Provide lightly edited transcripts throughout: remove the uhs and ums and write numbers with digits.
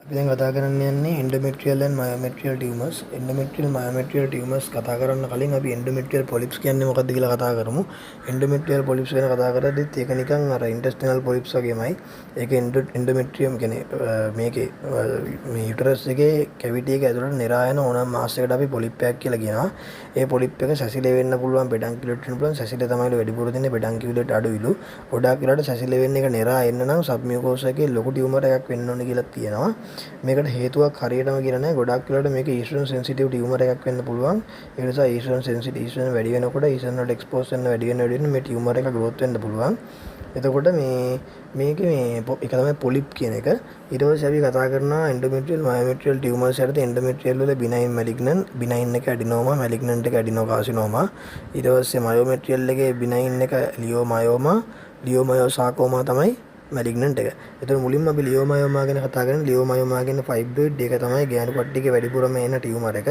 අපි දැන් කතා කරන්න යන්නේ endometrial and myometrial tumors. endometrial myometrial tumors කතා කරන්න කලින් අපි endometrial polyps කියන්නේ මොකක්ද කියලා කතා කරමු. endometrial polyps ගැන කතා කරද්දිත් ඒක නිකන් අර intestinal polyps වගේමයි. ඒක endometrium කියන්නේ මේකේ මේ uterus එකේ cavity එක ඇතුළට නිරායන ඕනම මාස් එකකට අපි polyp එකක් කියලා කියනවා. ඒ polyp එක සැසිලේ වෙන්න පුළුවන්, pedunculate වෙන්න පුළුවන්. සැසිලේ තමයි වැඩිපුර දෙන්නේ, pedunculate අඩුයිලු. ගොඩාක් වෙලාවට සැසිලේ වෙන්න එක නිරා එන්න නම් submucosa එකේ ලොකු ටියුමර් එකක් වෙන්න ඕනේ කියලා තියෙනවා. මේකට හේතුවක් හරියටම කියලා නැහැ. ගොඩක් වෙලාවට මේක estrogen sensitive ටියුමර් එකක් වෙන්න පුළුවන්. ඒ නිසා estrogen sensitive estrogen වැඩි වෙනකොට estrogen වලට expose වෙන වැඩි වෙන මේ ටියුමර් එක growth වෙන්න පුළුවන්. එතකොට මේකේ එක තමයි polyp කියන එක. ඊට පස්සේ අපි කතා කරනවා endometrial myometrial tumors යටතේ endometrial වල benign malignant, benign එක adenoma, malignant එක adenocarcinoma. ඊට පස්සේ myometrial එකේ benign එක leiomyoma, leiomyosarcoma තමයි මැලිග්නන්ට් එක. ඒතර මුලින්ම අපි ලියෝමයෝමා ගැන කතා කරන්නේ. ලියෝමයෝමා කියන්නේ ෆයිබ්‍රොයිඩ් එක තමයි ගෑනු කට්ටියගේ වැඩිපුරම එන ටියුමර් එක.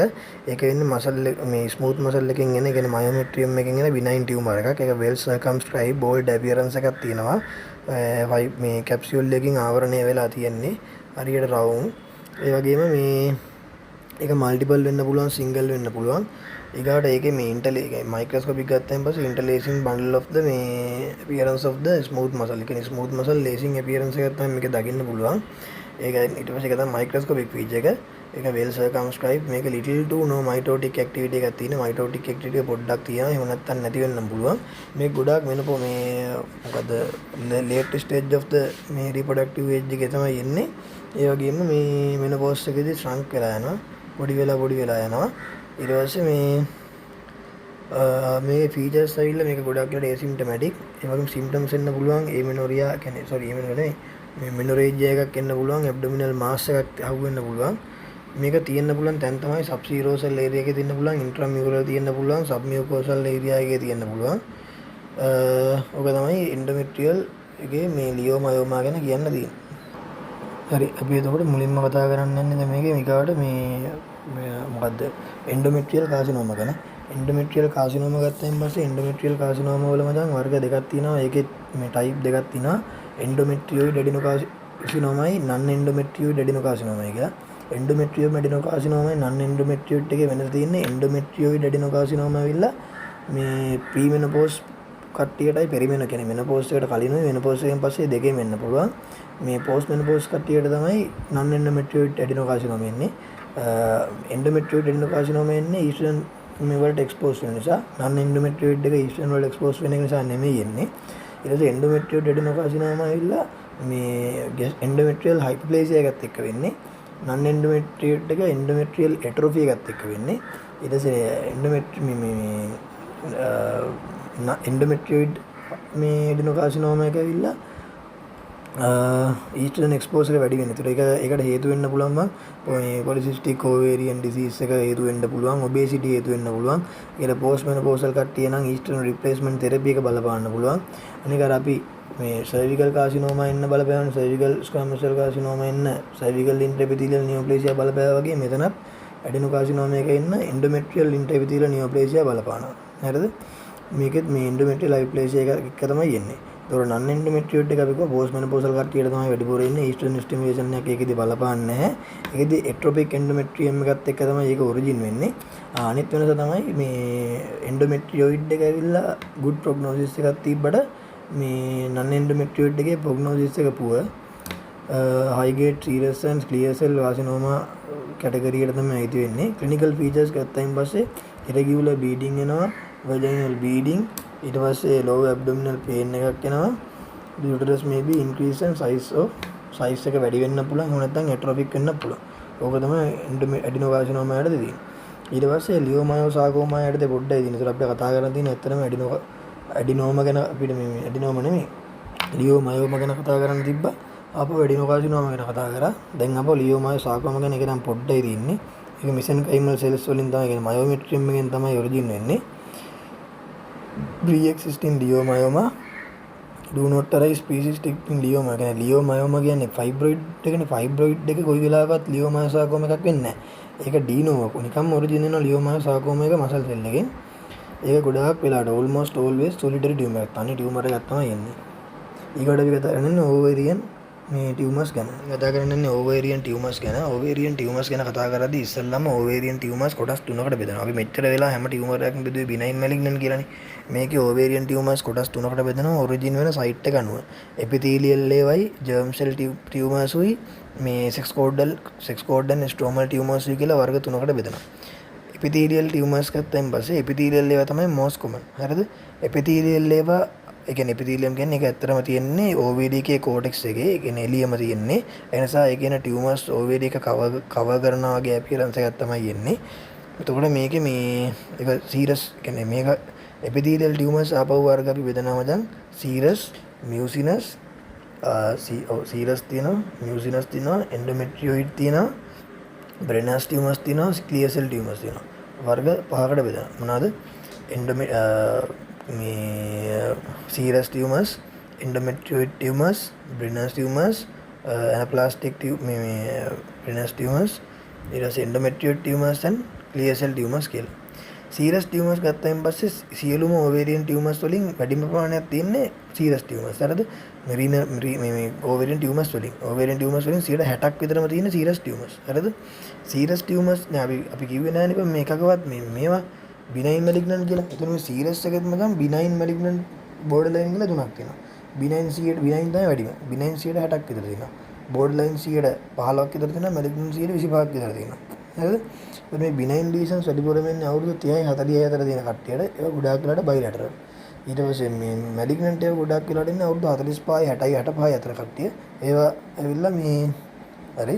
ඒක වෙන්නේ මසල් මේ ස්මූත් මසල් එකෙන් එන, ඒ කියන්නේ මයෝමෙට්‍රියම් එකෙන් එන බිනයින් ටියුමර් එකක්. ඒක වෙල් සර්කම්ස්ක්‍රයිබ් බෝල්ඩ් අපියරන්ස් එකක් තියෙනවා. මේ කැප්සියුල් එකකින් ආවරණය වෙලා තියෙන්නේ. හරියට රවුම්. ඒ වගේම ඒක මල්ටිපල් වෙන්න පුළුවන්, සිංගල් වෙන්න පුළුවන්. ඊගාට ඒකේ මේ මයික්‍රොස්කෝපික් ගත්තයින් පස්සේ interlacing bundle of the මේ appearance of the smooth muscle. ඒ කියන්නේ smooth muscle lacing appearance එකක් තමයි මේක දකින්න පුළුවන්. ඒක ඊට පස්සේ ඒක තමයි microscopic feature එක. ඒක well circumscribed. මේක little to no mitotic activity එකක් තියෙන. mitotic activity එක පොඩ්ඩක් තියෙනවා. එහෙම නැත්නම් නැති වෙන්නම පුළුවන්. මේක ගොඩාක් වෙනපො මේ මොකද late stage of the මේ reproductive age එකේ තමයි එන්නේ. ඒ වගේම මේ menopause එකේදී shrunk වෙලා යනවා. පොඩි වෙලා යනවා. ඊට පස්සේ මේ ෆීචර්ස් ඇවිල්ලා මේක ගොඩක් වෙලාට asymptomatic. ඒ වගේම symptoms එන්න පුළුවන්. amenorrhea කියන්නේ amenorrhea නෙවෙයි. මේ menorrhagia එකක් එන්න පුළුවන්. abdominal mass එකක් අහු වෙන්න පුළුවන්. මේක තියෙන්න පුළුවන් තැන් තමයි subserosal area එකේ තියෙන්න පුළුවන්, intramural තියෙන්න පුළුවන්, submucosal area එකේ තියෙන්න පුළුවන්. ඔක තමයි endometrial එකේ මේ leiomyoma ගැන කියන්න තියෙන්නේ. හරි, අපි එතකොට මුලින්ම කතා කරන්න යන්නේ මේකේ ඊගාට මොකද්ද endometrial carcinoma ගැන. endometrial carcinoma ගත්තයින් පස්සේ endometrial carcinoma වලම දැන් වර්ග දෙකක් තියෙනවා. ඒකේ මේ type දෙකක් තියෙනවා. endometrioid adenocarcinoma යි non endometrioid adenocarcinoma කියලා. endometrium adenocarcinoma යි non endometrioid එකේ වෙනස තියෙන්නේ endometrioid adenocarcinoma ඇවිල්ලා මේ premenopause කට්ටියටයි පෙරිමෙන කියන්නේ menopause එකට කලිනුයි menopause එකෙන් පස්සේ දෙකේම එන්න පුළුවන්. මේ post menopause කට්ටියට තමයි non endometrioid adenocarcinoma එන්නේ. endometrioid adenocarcinoma එන්නේ estrogen මේ වලට expose වෙන නිසා. non endometrioid එක estrogen වලට expose වෙන නිසා නෙමෙයි එන්නේ. ඊට පස්සේ endometrioid adenocarcinoma ඇවිල්ලා මේ endometrial hyperplasia එකත් එක්ක වෙන්නේ. non endometrioid එක endometrial atrophy එකත් එක්ක වෙන්නේ. ඊට පස්සේ endometrioid මේ adenocarcinoma එක ඇවිල්ලා estrogen exposure වැඩි වෙන. ඒකට හේතු වෙන්න පුළුවන් polycystic ovarian disease එක හේතු වෙන්න පුළුවන්, obesity හේතු වෙන්න පුළුවන්. ඒකට post menopausal කට්ටිය නම් estrogen replacement therapy එක බලපාන්න පුළුවන්. අනික අර අපි මේ cervical carcinoma එන්න බලපෑවන, cervical squamous cell carcinoma එන්න, cervical intraepithelial neoplasia බලපෑවා වගේ මෙතනත් adenocarcinoma එක එන්න endometrial intraepithelial neoplasia බලපානවා. හරිද? මේකෙත් මේ endometrial hyperplasia එක තමයි එන්නේ. ඒතකොට non endometrioid එක අපි post menopausal කට්ටියට තමයි වැඩිපුර එන්නේ. estrogen stimulation එකක් ඒකෙදි බලපාන්නේ නැහැ. ඒකෙදි ectopic endometrium එකත් එක්ක තමයි ඒක origin වෙන්නේ. අනිත් වෙනස තමයි මේ endometrioid එක ඇවිල්ලා good prognosis එකක් තිබ්බට මේ non endometrioid එකේ prognosis එක poor. high grade serous and clear cell carcinoma category එකට තමයි අයිති වෙන්නේ. clinical features ගත්තයින් පස්සේ irregular bleeding එනවා, vaginal bleeding, ඊට පස්සේ low abdominal pain එකක් එනවා. uterus may be increase in size එක වැඩි වෙන්න පුළුවන්. එහෙම නැත්නම් atrophic වෙන්න පුළුවන්. ඕක තමයි adenocarcinoma යටතේ තියෙන්නේ. ඊට පස්සේ leiomyosarcoma යටතේ පොඩ්ඩයි තියෙන. ඒතර අපිට කතා කරන්න තියෙන ඇත්තටම adenoma ගැන අපිට මේ adenoma නෙමෙයි leiomyoma ගැන කතා කරන්න තිබ්බා. අපෝ adenocarcinoma ගැන කතා කරා. දැන් අපෝ leiomyosarcoma ගැන එක නම් පොඩ්ඩයි තියෙන්නේ. ඒක mesenchymal cells වලින් තමයි කියන්නේ myometrium එකෙන් තමයි origin වෙන්නේ. pre-existing leiomyoma do not arise pre-existing leioma. කියන්නේ leiomyoma කියන්නේ fibroid එකනේ. fibroid එක කොයි වෙලාවකත් leiomyosarcoma එකක් වෙන්නේ නැහැ. ඒක de novo නිකම්ම origin වෙන leiomyosarcoma එක muscle cell එකෙන්. ඒක ගොඩාක් වෙලාවට almost always solitary tumor එකක්. තනි tumor එකක් තමයි එන්නේ. ඊකට අපි කතා කරන්නේ ovarian මේ ටියුමර්ස් ගැන කතා කරන්නේ ඕවේරියන් ටියුමර්ස් ගැන. ඕවේරියන් ටියුමර්ස් ගැන කතා කරද්දී ඉස්සෙල්ලාම ඕවේරියන් ටියුමර්ස් කොටස් තුනකට බෙදනවා. අපි මෙච්චර වෙලා හැම ටියුමර් එකක්ම බෙදුවේ බිනයින් මැලිග්නන්ට් කියලානේ. මේකේ ඕවේරියන් ටියුමර්ස් කොටස් තුනකට බෙදනවා ඔරිජින් වෙන සයිට් එක අනුව. එපිතීලියල් ලේවයි ජර්ම් සෙල් ටියුමර්ස් උයි මේ සෙක්ස් කෝඩල් ස්ට්‍රෝමල් ටියුමර්ස් උයි කියලා වර්ග තුනකට බෙදනවා. එපිතීලියල් ටියුමර්ස් ගත්තයින් පස්සේ එපිතීලියල් ලේවා තමයි most common. හරිද? එපිතීලියල් ලේවා ඒ කියන්නේ එපිතීලියම් කියන්නේ ඒක ඇත්තටම තියෙන්නේ OVD එකේ කෝටෙක්ස් එකේ. ඒ කියන්නේ එළියම තියෙන්නේ. ඒ නිසා ඒ කියන ටියුමර්ස් OVD එක කවර් කරනවා වගේ අපියරන්ස් එකක් තමයි එන්නේ. එතකොට මේකේ මේ ඒක සීරස් කියන්නේ මේක එපිතීලියල් ටියුමර්ස් ආපහු වර්ග අපි බෙදනවා දැන් සීරස්, මියුසිනස්, සීරස් තියෙනවා, මියුසිනස් තියෙනවා, එන්ඩෝමෙට්‍රියොයිඩ් තියෙනවා, බ්‍රෙනස් ටියුමර්ස් තියෙනවා, ක්ලියර් සෙල් ටියුමර්ස් තියෙනවා. වර්ග පහකට බෙදනවා. මොනවාද? මේ සීරස් ටියුමර්ස්, එන්ඩෝමෙට්‍රියොයිඩ් ටියුමර්ස්, බ්‍රෙනස් ටියුමර්ස්, ඇනප්ලාස්ටික් මේ බ්‍රෙනස් ටියුමර්ස්, ඊට පස්සේ එන්ඩෝමෙට්‍රියොයිඩ් ටියුමර්ස් and ක්ලියර් සෙල් ටියුමර්ස් කියලා. සීරස් ටියුමර්ස් ගත්තයින් පස්සේ සියලුම ඕවේරියන් ටියුමර්ස් වලින් වැඩිම ප්‍රමාණයක් තියෙන්නේ සීරස් ටියුමර්ස්. හරිද? මේ ඕවේරියන් ටියුමර්ස් වලින් 60% විතරම තියෙන සීරස් ටියුමර්ස්. හරිද? සීරස් ටියුමර්ස් නෑ අපි කිව්වේ නෑනේ මේකකවත් මේවා බිනයින් මැලිග්නන්ට් කියලා. එතන මේ සීරස් එකෙත් මගම් බිනයින් මැලිග්නන්ට් බෝඩර් ලයින් කියලා තුනක් තියෙනවා. බිනයින් තමයි වැඩිම. බිනයින් 60% විතර තියෙනවා. බෝඩර් ලයින් 15% විතර තියෙනවා. මැලිග්නන්ට් 25% විතර තියෙනවා. හරිද? මේ බිනයින් ඩිවිෂන්ස් වැඩිපුරම ඉන්නේ අවුරුදු 30යි 40යි අතර තියෙන කට්ටියට. ඒක ගොඩාක් වෙලාට බයිලැටරල්. ඊට පස්සේ මේ මැලිග්නන්ට් එක ගොඩාක් වෙලාට ඉන්නේ අවුරුදු 45යි 60යි 65යි අතර කට්ටිය. ඒවා ඇවිල්ලා මේ හරි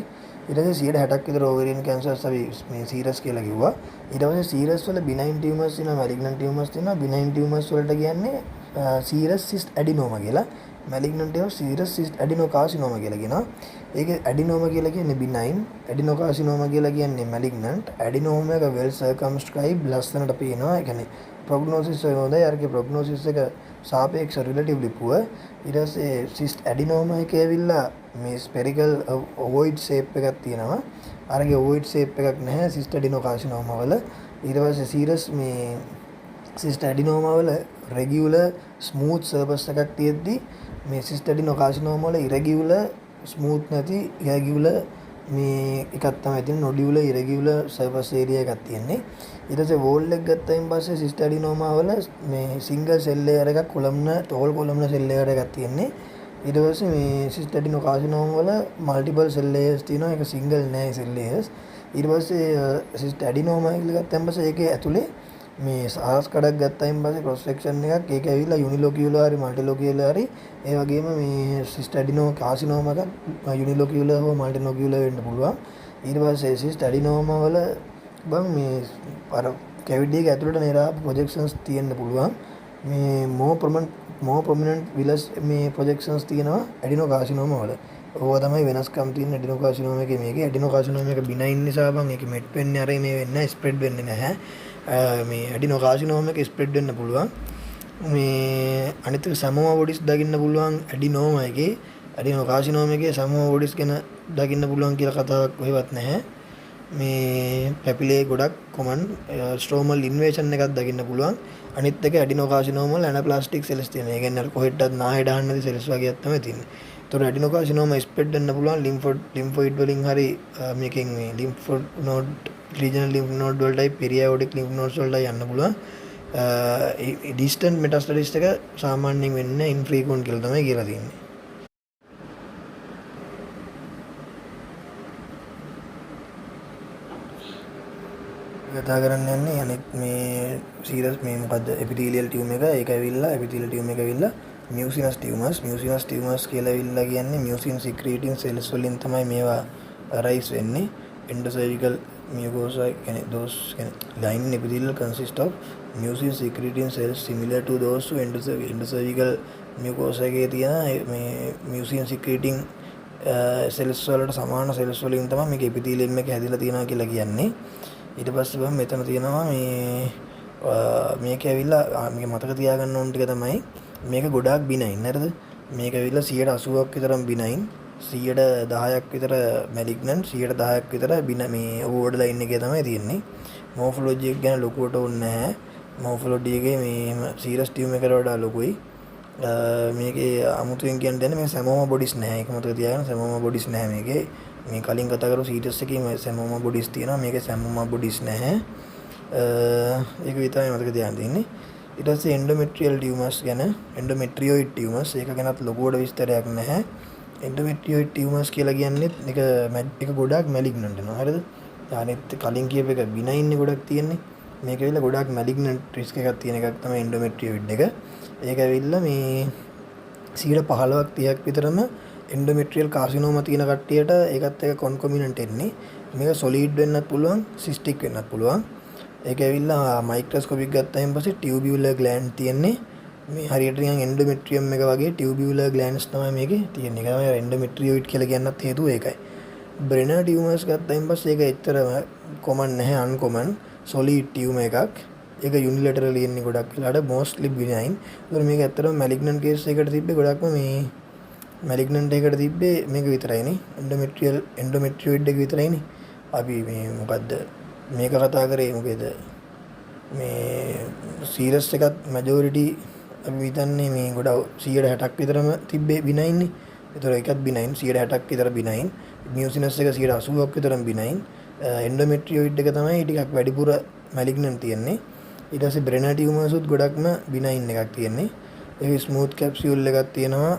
ඊට පස්සේ 60%ක් විතර ඕවරියන් කැන්සර්ස් අපි මේ සීරස් කියලා කිව්වා. ඊට පස්සේ සීරස් වල බිනයින් ටියුමර්ස් තියෙනවා, මැලිග්නන්ට් ටියුමර්ස් තියෙනවා. බිනයින් ටියුමර්ස් වලට කියන්නේ සීරස් සිස්ට් ඇඩිනෝමා කියලා. මැලිග්නන්ට් ඒවා සීරස් සිස්ට් ඇඩිනෝකාසිනෝමා කියලා කියනවා. ඒක ඇඩිනෝමා කියලා කියන්නේ බිනයින්, ඇඩිනෝකාසිනෝමා කියලා කියන්නේ මැලිග්නන්ට්. ඇඩිනෝමා එක වෙල් සර්කම්ස්ක්‍රයිබ් ලස්සනට පේනවා. ඒ කියන්නේ ප්‍රොග්නෝසිස් එක හොඳයි. අරගේ ප්‍රොග්නෝසිස් එක සාපේක්ෂව රිලටිව්ලි පුවර්. ඊට පස්සේ සිස්ට් ඇඩිනෝමා එක ඇවිල්ලා මේ ස්පෙරිකල් ඔවොයිඩ් ෂේප් එකක් තියෙනවා. අරගේ ඔවොයිඩ් ෂේප් එකක් නැහැ සිස්ට් ඇඩිනෝකාසිනෝමා වල. ඊට පස්සේ සීරස් මේ සිස්ට් ඇඩිනෝමා වල රෙගියුලර් ස්මූත් සර්ෆස් එකක් තියෙද්දි මේ සිස්ට් ඇඩිනෝකාසිනෝමා වල ඉරෙගියුලර් ස්මූත් නැති ඉරෙගියුලර් මේ එකක් තමයි තියෙන්නේ. නොඩියුලර් ඉරෙගියුලර් සර්ෆස් ඒරියා එකක් තියෙන්නේ. ඊට පස්සේ වෝල් එක ගත්තයින් පස්සේ සිස්ට් ඇඩිනෝමා වල මේ සිංගල් සෙල් ලේයර් එකක් ටෝල් කොලම්න සෙල් ලේයර් එකක් තියෙන්නේ. ඊට පස්සේ මේ සිස්ට් ඇඩිනෝකාසිනෝමා වල මල්ටිපල් සෙල් ලේයර්ස් තියෙනවා. ඒක සිංගල් නෑ සෙල් ලේයර්ස්. ඊට පස්සේ සිස්ට් ඇඩිනෝමා කියලා ගත්තයින් පස්සේ ඒකේ ඇතුලේ මේ සාස් කඩක් ගත්තයින් පස්සේ ක්‍රොස් සෙක්ෂන් එකක් ඒක ඇවිල්ලා යුනිලොකියුලර් හරි මල්ටිලොකියුලර් හරි ඒ වගේම මේ සිස්ට් ඇඩිනෝකාසිනෝමා එකක් යුනිලොකියුලර් හෝ මල්ටිලොකියුලර් වෙන්න පුළුවන්. ඊට පස්සේ සිස්ට් ඇඩිනෝමා වල බං මේ අර කැවිටි එක ඇතුළට නෙරාපු ප්‍රොජෙක්ෂන්ස් තියෙන්න පුළුවන්. මේ more prominent විලස් මේ ප්‍රොජෙක්ෂන්ස් තියෙනවා ඇඩිනෝකාසිනෝමා වල. ඕවා තමයි වෙනස්කම් තියෙන ඇඩිනෝකාසිනෝමා එකේ. මේකේ ඇඩිනෝකාසිනෝමා එක බිනයින් නිසා බං ඒකේ මෙට් වෙන්නේ අර මේ වෙන්නේ නැහැ, ස්ප්‍රෙඩ් වෙන්නේ නැහැ. මේ ඇඩිනෝකාසිනෝමා එක ස්ප්‍රෙඩ් වෙන්න පුළුවන්. මේ අනිත් එක සමෝවා බොඩිස් දකින්න පුළුවන් ඇඩිනෝමා එකේ. ඇඩිනෝකාසිනෝමා එකේ සමෝවා බොඩිස් ගැන දකින්න පුළුවන් කියලා කතාවක් කොහෙවත් නැහැ. මේ පැපිලේ ගොඩක් කොමන් ස්ට්‍රෝමල් ඉන්වේෂන් එකක් දකින්න පුළුවන්. අනිත් එක ඇඩිනෝකාසිනෝමා වල ඇනප්ලාස්ටික් සෙල්ස් තියෙනවා. ඒ කියන්නේ අර කොහෙටවත් නාහෙ දාන්න නැති සෙල්ස් වගේක් තමයි තියෙන්නේ. ඒතකොට ඇඩිනෝකාසිනෝමා ස්ප්‍රෙඩ් වෙන්න පුළුවන් ලිම්ෆොයිඩ් වලින් හරි මේකෙන් මේ ලිම්ෆොඩ් නෝඩ් රීජනල් ලිම්ෆ් නෝඩ් වලටයි පෙරියෝඩික් ලිම්ෆ් නෝඩ්ස් වලටයි යන්න පුළුවන්. ඩිස්ටන්ට් මෙටාස්ටැසිස් එක සාමාන්‍යයෙන් වෙන්නේ ඉන්ෆ්‍රීක්වන්ට් කියලා තමයි කියලා තියෙන්නේ. කතා කරන්න යන්නේ අනිත් මේ සීරස් මේ මොකද්ද එපිතීලියල් ටියුම් එක. ඒක ඇවිල්ලා එපිතීලියල් ටියුම් එක ඇවිල්ලා මියුසිනස් ටියුමර්ස් කියලා ඇවිල්ලා කියන්නේ මියුසින් සික්‍රීටින් සෙල්ස් වලින් තමයි මේවා රයිස් වෙන්නේ. එන්ඩෝසර්ජිකල් mucosa those line epithelial consist of mucin secreting cells similar to those to endosurgical mucosa එකේ තියෙන මේ mucin secreting cells වලට සමාන cells වලින් තමයි මේක epithelium එක හැදිලා තියෙනවා කියලා කියන්නේ. ඊට පස්සේ බම් මෙතන තියෙනවා මේක ඇවිල්ලා මේක මතක තියාගන්න ඕන ටික තමයි මේක ගොඩාක් බිනයින් නේද? මේක ඇවිල්ලා 80%ක් විතරම බිනයින් 10%ක් විතර මැලිග්නන්ට් 10%ක් විතර මේ බෝඩර් ලයින් එකේ තමයි තියෙන්නේ. මෝෆොලොජි එක ගැන ලොකුවට ඕනේ නැහැ. මෝෆොලොජි එකේ මේ සීරස් ටියුම් එකට වඩා ලොකුයි. මේකේ අමුතුවෙන් කියන්න දෙන්නේ මේ සැමෝම බොඩිස් නැහැ. ඒක මතක තියාගන්න සැමෝම බොඩිස් නැහැ මේකේ. මේ කලින් කතා කරපු සීටස් එකේ මේ සැමෝම බොඩිස් තියෙනවා. මේකේ සැමෝම බොඩිස් නැහැ. ඒක විතරයි මතක තියාගන්න තියෙන්නේ. ඊට පස්සේ එන්ඩෝමෙට්‍රියල් ටියුමර්ස් ගැන එන්ඩෝමෙට්‍රියොයිඩ් ටියුමර්ස් ඒක ගැනත් ලොකුවට විස්තරයක් නැහැ. එන්ඩෝමෙට්‍රියොයිඩ් ටියුමර්ස් කියලා කියන්නේ ඒක ගොඩාක් මැලිග්නන්ට් වෙනවා. හරිද? අනිත් කලින් කියප එක බිනයින් නේ ගොඩක් තියෙන්නේ. මේක ඇවිල්ලා ගොඩාක් මැලිග්නන්ට් රිස්ක් එකක් තියෙන එකක් තමයි එන්ඩෝමෙට්‍රියොයිඩ් එක. ඒක ඇවිල්ලා මේ 15%ක් 30ක් විතරම එන්ඩෝමෙට්‍රියල් කාසිනෝමා තියෙන කට්ටියට ඒකත් එක කොන්කොමිනන්ට් එන්නේ. මේක සොලිඩ් වෙන්නත් පුළුවන්, සිස්ටික් වෙන්නත් පුළුවන්. ඒක ඇවිල්ලා මයික්‍රොස්කෝපික් ගත්තායින් පස්සේ ටියුබියුලර් ග්ලෑන්ඩ් තියෙන්නේ. මේ හරියට නිකන් එන්ඩෝමෙට්‍රියම් එක වගේ ටියුබියුලර් ග්ලෑන්ඩ්ස් තමයි මේකේ තියෙන්නේ. ඒක තමයි එන්ඩෝමෙට්‍රියොයිඩ් කියලා කියන්නත් හේතුව ඒකයි. බ්‍රෙනර් ටියුමර්ස් ගත්තායින් පස්සේ ඒක එච්චරම කොමන් නැහැ, අන්කොමන් සොලිඩ් ටියුමර් එකක්. ඒක යුනිලැටරලි එන්නේ ගොඩක් වෙලාට මොස්ට්ලි බිනයින්. ඒතර මේක ඇත්තටම මැලිග්නන්ට් කේස් එකකට තිබ්බේ ගොඩක්ම මේ මැලිග්නන්ට් එකකට තිබ්බේ මේක විතරයිනේ. එන්ඩෝමෙට්‍රියොයිඩ් එක විතරයිනේ. අපි මේ මොකද්ද මේක කතා කරේ මොකේද මේ සීරස් එකත් මැජොරිටි අපි හිතන්නේ මේ ගොඩක් 160ක් විතරම තිබ්බේ බිනයින්නේ. ඒතර ඒකත් බිනයින් 160ක් විතර බිනයින්. මියුසිනස් එක 80ක් විතරම බිනයින්. එන්ඩෝමෙට්‍රියොයිඩ් එක තමයි ටිකක් වැඩිපුර මැලිග්නන්ට් තියෙන්නේ. ඊට පස්සේ බ්‍රෙනර් ටියුමර්ස්ුත් ගොඩක්ම බිනයින් එකක් තියෙන්නේ. ඒක ස්මූත් කැප්සියුල් එකක් තියෙනවා.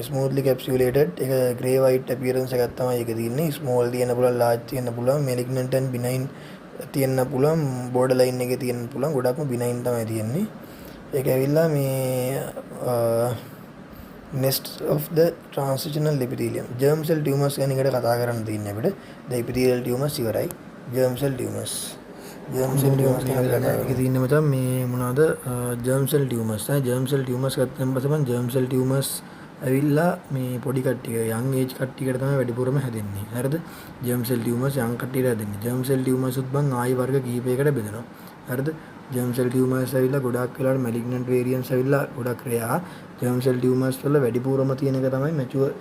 ස්මූත්ලි කැප්සියුලේටඩ්. ඒක ග්‍රේ වයිට් අපියරන්ස් එකක් තමයි ඒක තියෙන්නේ. ස්මෝල් තියෙන්න පුළුවන්, ලාර්ජ් තියෙන්න පුළුවන්, මැලිග්නන්ට් ඇන් බිනයින් තියෙන්න පුළුවන්, බෝඩර් ලයින් එකේ තියෙන්න පුළුවන්. ගොඩක්ම බිනයින් තමයි තියෙන්නේ. ඒක ඇවිල්ලා මේ nest of the transitional epithelium. germ cell tumors ගැන එකට කතා කරන්න තියෙන්නේ අපිට. the epithelial tumors ඉවරයි. germ cell tumors germ cell tumors ගැන කතා කරමු. ඒක තියෙන්නේ මචං මේ මොනවාද germ cell tumors. germ cell tumors ගත්තම පස්සේ germ cell tumors ඇවිල්ලා මේ පොඩි කට්ටිය young age කට්ටියකට තමයි වැඩිපුරම හැදෙන්නේ. හරිද? germ cell tumors young කට්ටියට හැදෙන්නේ. germ cell tumors උත් බං ආයි වර්ග කිහිපයකට බෙදෙනවා. හරිද? germ cell tumors ඇවිල්ලා ගොඩක් වෙලාවට malignant variants ඇවිල්ලා ගොඩක් රෙයා. germ cell tumors වල වැඩිපුරම තියෙන එක තමයි mature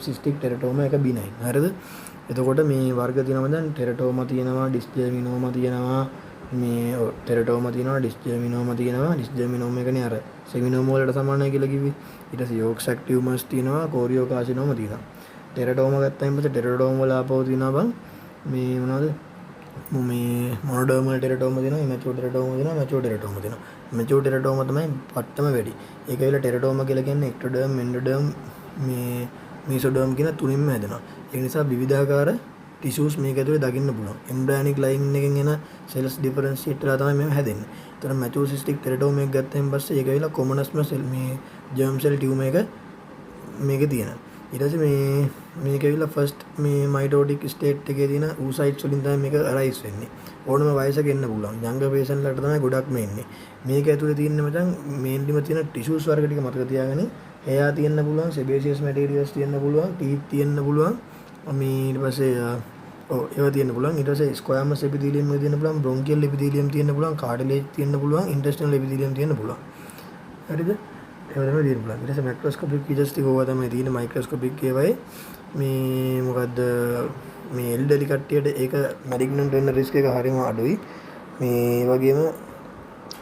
cystic teratoma එක benign. හරිද? එතකොට මේ වර්ග තියෙනවා දැන් teratoma තියෙනවා, dysgerminoma තියෙනවා, මේ teratoma තියෙනවා, dysgerminoma තියෙනවා. dysgerminoma එකනේ අර seminoma වලට සමානයි කියලා කිව්වේ. ඊට පස්සේ yolk sac tumors තියෙනවා, choriocarcinoma තියෙනවා. teratoma ගත්තාම පස්සේ teratoma වල ආපහු තියෙනවා බං මේ මොනවද? මේ මොනෝඩර්මල් ටෙරටෝම දෙනවා, ඉමැචුර් ටෙරටෝම දෙනවා, මැචුර් ටෙරටෝම දෙනවා. මැචුර් ටෙරටෝම තමයි පට්ටම වැඩි. ඒක ඇවිල්ලා ටෙරටෝම කියලා කියන්නේ එක්ටෝඩර්ම්, මෙන්ඩෝඩර්ම්, මේ මීසෝඩර්ම් කියන තුනින්ම හැදෙනවා. ඒ නිසා විවිධාකාර ටිෂුස් මේක ඇතුලේ දකින්න පුළුවන්. එම්බ්‍රයොනික් ලයින් එකෙන් එන සෙල්ස් ඩිෆරන්ෂিয়েට් වෙලා තමයි මේව හැදෙන්නේ. ඒතර මැචුර් සිස්ටික් ටෙරටෝම එක ගත්තයින් පස්සේ ඒක ඇවිල්ලා කොමනස්ම සෙල් මේ ජර්ම් සෙල් ටියුමර් එක මේකේ තියෙනවා. ඊට පස්සේ මේක ඇවිල්ලා ෆස්ට් මේ මයිටෝටික් ස්ටේට් එකේ තියෙන ඌසයිට්ස් වලින් තමයි මේක අරයිස් වෙන්නේ. ඕනම වයසක එන්න පුළුවන්. යංගර් පේෂන්ට්ලට තමයි ගොඩක්ම එන්නේ. මේක ඇතුලේ තියෙන මචං මේන්ලිම තියෙන ටිෂුස් වර්ග ටික මතක තියාගන්න. හේයා තියෙන්න පුළුවන්, සෙබේසියස් මැටීරියල්ස් තියෙන්න පුළුවන්, ටීත් තියෙන්න පුළුවන්. මේ ඊට පස්සේ ඒවා තියෙන්න පුළුවන්. ඊට පස්සේ ස්ක්වයමස් එපිතීලියම් එක තියෙන්න පුළුවන්, බ්‍රොන්කියල් එපිතීලියම් තියෙන්න පුළුවන්, කාටිලේජ් තියෙන්න පුළුවන්, ඉන්ටෙස්ටිනල් එපිතීලියම් තියෙන්න පුළුවන්. හරිද? ඒවා තමයි තියෙන්න පුළුවන්. ඊට පස්සේ මැක්‍රොස්කෝපික් ෆීචර්ස් ටික ඕවා තමයි තියෙන්නේ. මයික්‍රොස්කෝපික් ඒවායේ මේ මොකද්ද මේ එල්ඩර්ලි කට්ටියට ඒක මැලිග්නන්ට් වෙන්න රිස්ක් එක හරිම අඩුයි. මේ වගේම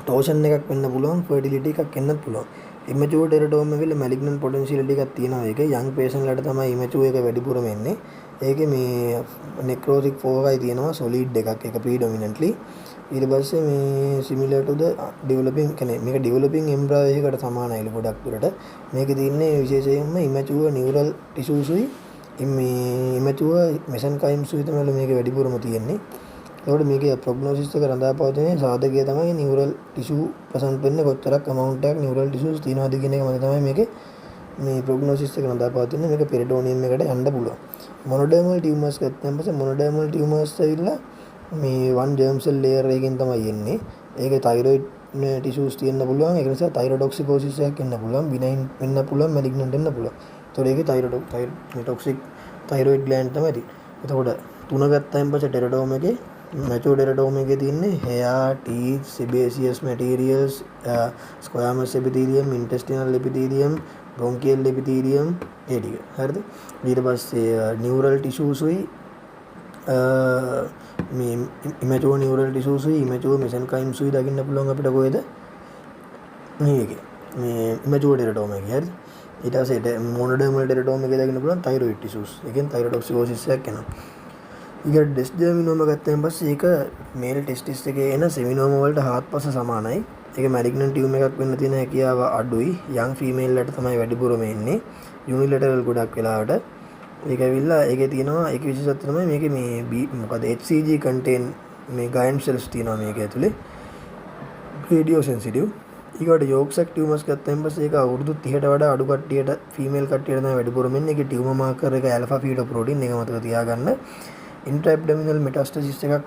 ටෝෂන් එකක් වෙන්න පුළුවන්, ෆර්ටිලිටි එකක් එන්නත් පුළුවන්. ඉමැචුර් ටෙරටෝම එකේ මැලිග්නන්ට් පොටෙන්ෂියලිටි එකක් තියෙනවා. ඒක යං පේෂන්ට්ලට තමයි ඉමැචුර් එක වැඩිපුරම එන්නේ. ඒකේ මේ නෙක්‍රෝටික් ෆෝකයි තියෙනවා, සොලිඩ් එකක් ඒක ප්‍රීඩොමිනන්ට්ලි. ඊට පස්සේ මේ සිමිලර් ටු ද ඩෙවලොපින් කියන්නේ මේක ඩෙවලොපින් එම්බ්‍රයෝ එකකට සමානයි ගොඩක් දුරට. මේකේ තියෙන්නේ විශේෂයෙන්ම ඉමැචුර් නියුරල් ටිෂුස්ුයි මේ ඉමැචුර් මෙසන්කයිම්ස්ුයි තමයි මේකේ වැඩිපුරම තියෙන්නේ. ඒකට මේකේ ප්‍රොග්නොසිස් එක රඳාපවතින සාධකය තමයි නියුරල් ටිෂු ප්‍රසන්ට් වෙන්නේ කොච්චරක් amount එකක් නියුරල් ටිෂුස් තියෙනවද කියන එක මත තමයි මේකේ මේ ප්‍රොග්නොසිස් එක රඳාපවතින්නේ. මේක පෙරිටෝනියම් එකට යන්න පුළුවන්. මොනෝඩර්මල් ටියුමර්ස් ගත්තම පස්සේ මොනෝඩර්මල් ටියුමර්ස් ඇවිල්ලා මේ වන් ජර්ම් සෙල් ලේයර් එකකින් තමයි එන්නේ. ඒකේ තයිරොයිඩ් ටිෂුස් තියෙන්න පුළුවන්. ඒක නිසා තයිරොඩොක්සිකෝසිස් එකක් එන්න පුළුවන්. බිනයින් වෙන්න පුළුවන්, මැලිග්නන්ට් වෙන්න පුළුවන්. ඒතකොට ඒකේ තයිරොඩොක්සික් තයිරොයිඩ් ග්ලෑන්ඩ් තමයි තියෙන්නේ. එතකොට තුන ගත්තාන් පස්සේ ටෙරටෝම එකේ මැචුර් ටෙරටෝම එකේ තියෙන්නේ hair, teeth, sebaceous materials, squamous epithelium, intestinal epithelium, bronchial epithelium ඒ ටික. හරිද? ඊට පස්සේ neural tissues උයි මේ ඉමැචුර් නියුරල් ටිෂුස්ුයි ඉමැචුර් මෙසන්කයිම්ස්ුයි දකින්න පුළුවන් අපිට කොහෙද මේකේ. මේ ඉමැචුවර් ටෙරටෝම එක හරිද ඊට පස්සේ මොනෝඩර්මල් ටෙරටෝම එක දකින්න පුළුවන් තයිරොයිඩ් ටිෂුස් එකෙන් තයිරොඩොක්සිකෝසිස් එකක් එනවා ඊට ඩෙස් ජර්මිනෝම ගත්තයින් පස්සේ ඒක මේල් ටෙස්ටිස් එකේ එන සෙමිනෝම වලට හාත්පස සමානයි ඒක මැලිග්නන්ට් ටියුමර් එකක් වෙන්න තියෙන හැකියාව අඩුයි යං ෆීමේල් වලට තමයි වැඩිපුරම එන්නේ යුනිලැටරල් ගොඩක් වෙලාවට ඒක ඇවිල්ලා ඒකේ තියෙනවා ඒක විශේෂත්වය තමයි මේකේ මේ මොකද HCG කන්ටේන් මේ ගයන් සෙල්ස් තියෙනවා මේක ඇතුලේ රේඩියෝ සෙන්සිටිව් ඊකට යෝග්සැක් ටියුමර්ස් ගත්තයින් පස්සේ ඒක අවුරුදු 30ට වඩා අඩු කට්ටියට ෆීමේල් කට්ටියට තමයි වැඩිපුරම එන්නේ ඒකේ ටියුමර් මාකර් එක ඇල්ෆා ෆීටෝ ප්‍රෝටීන් එක මතක තියාගන්න ඉන්ට්‍රැබ්ඩොමිනල් මෙටාස්ටසිස් එකක්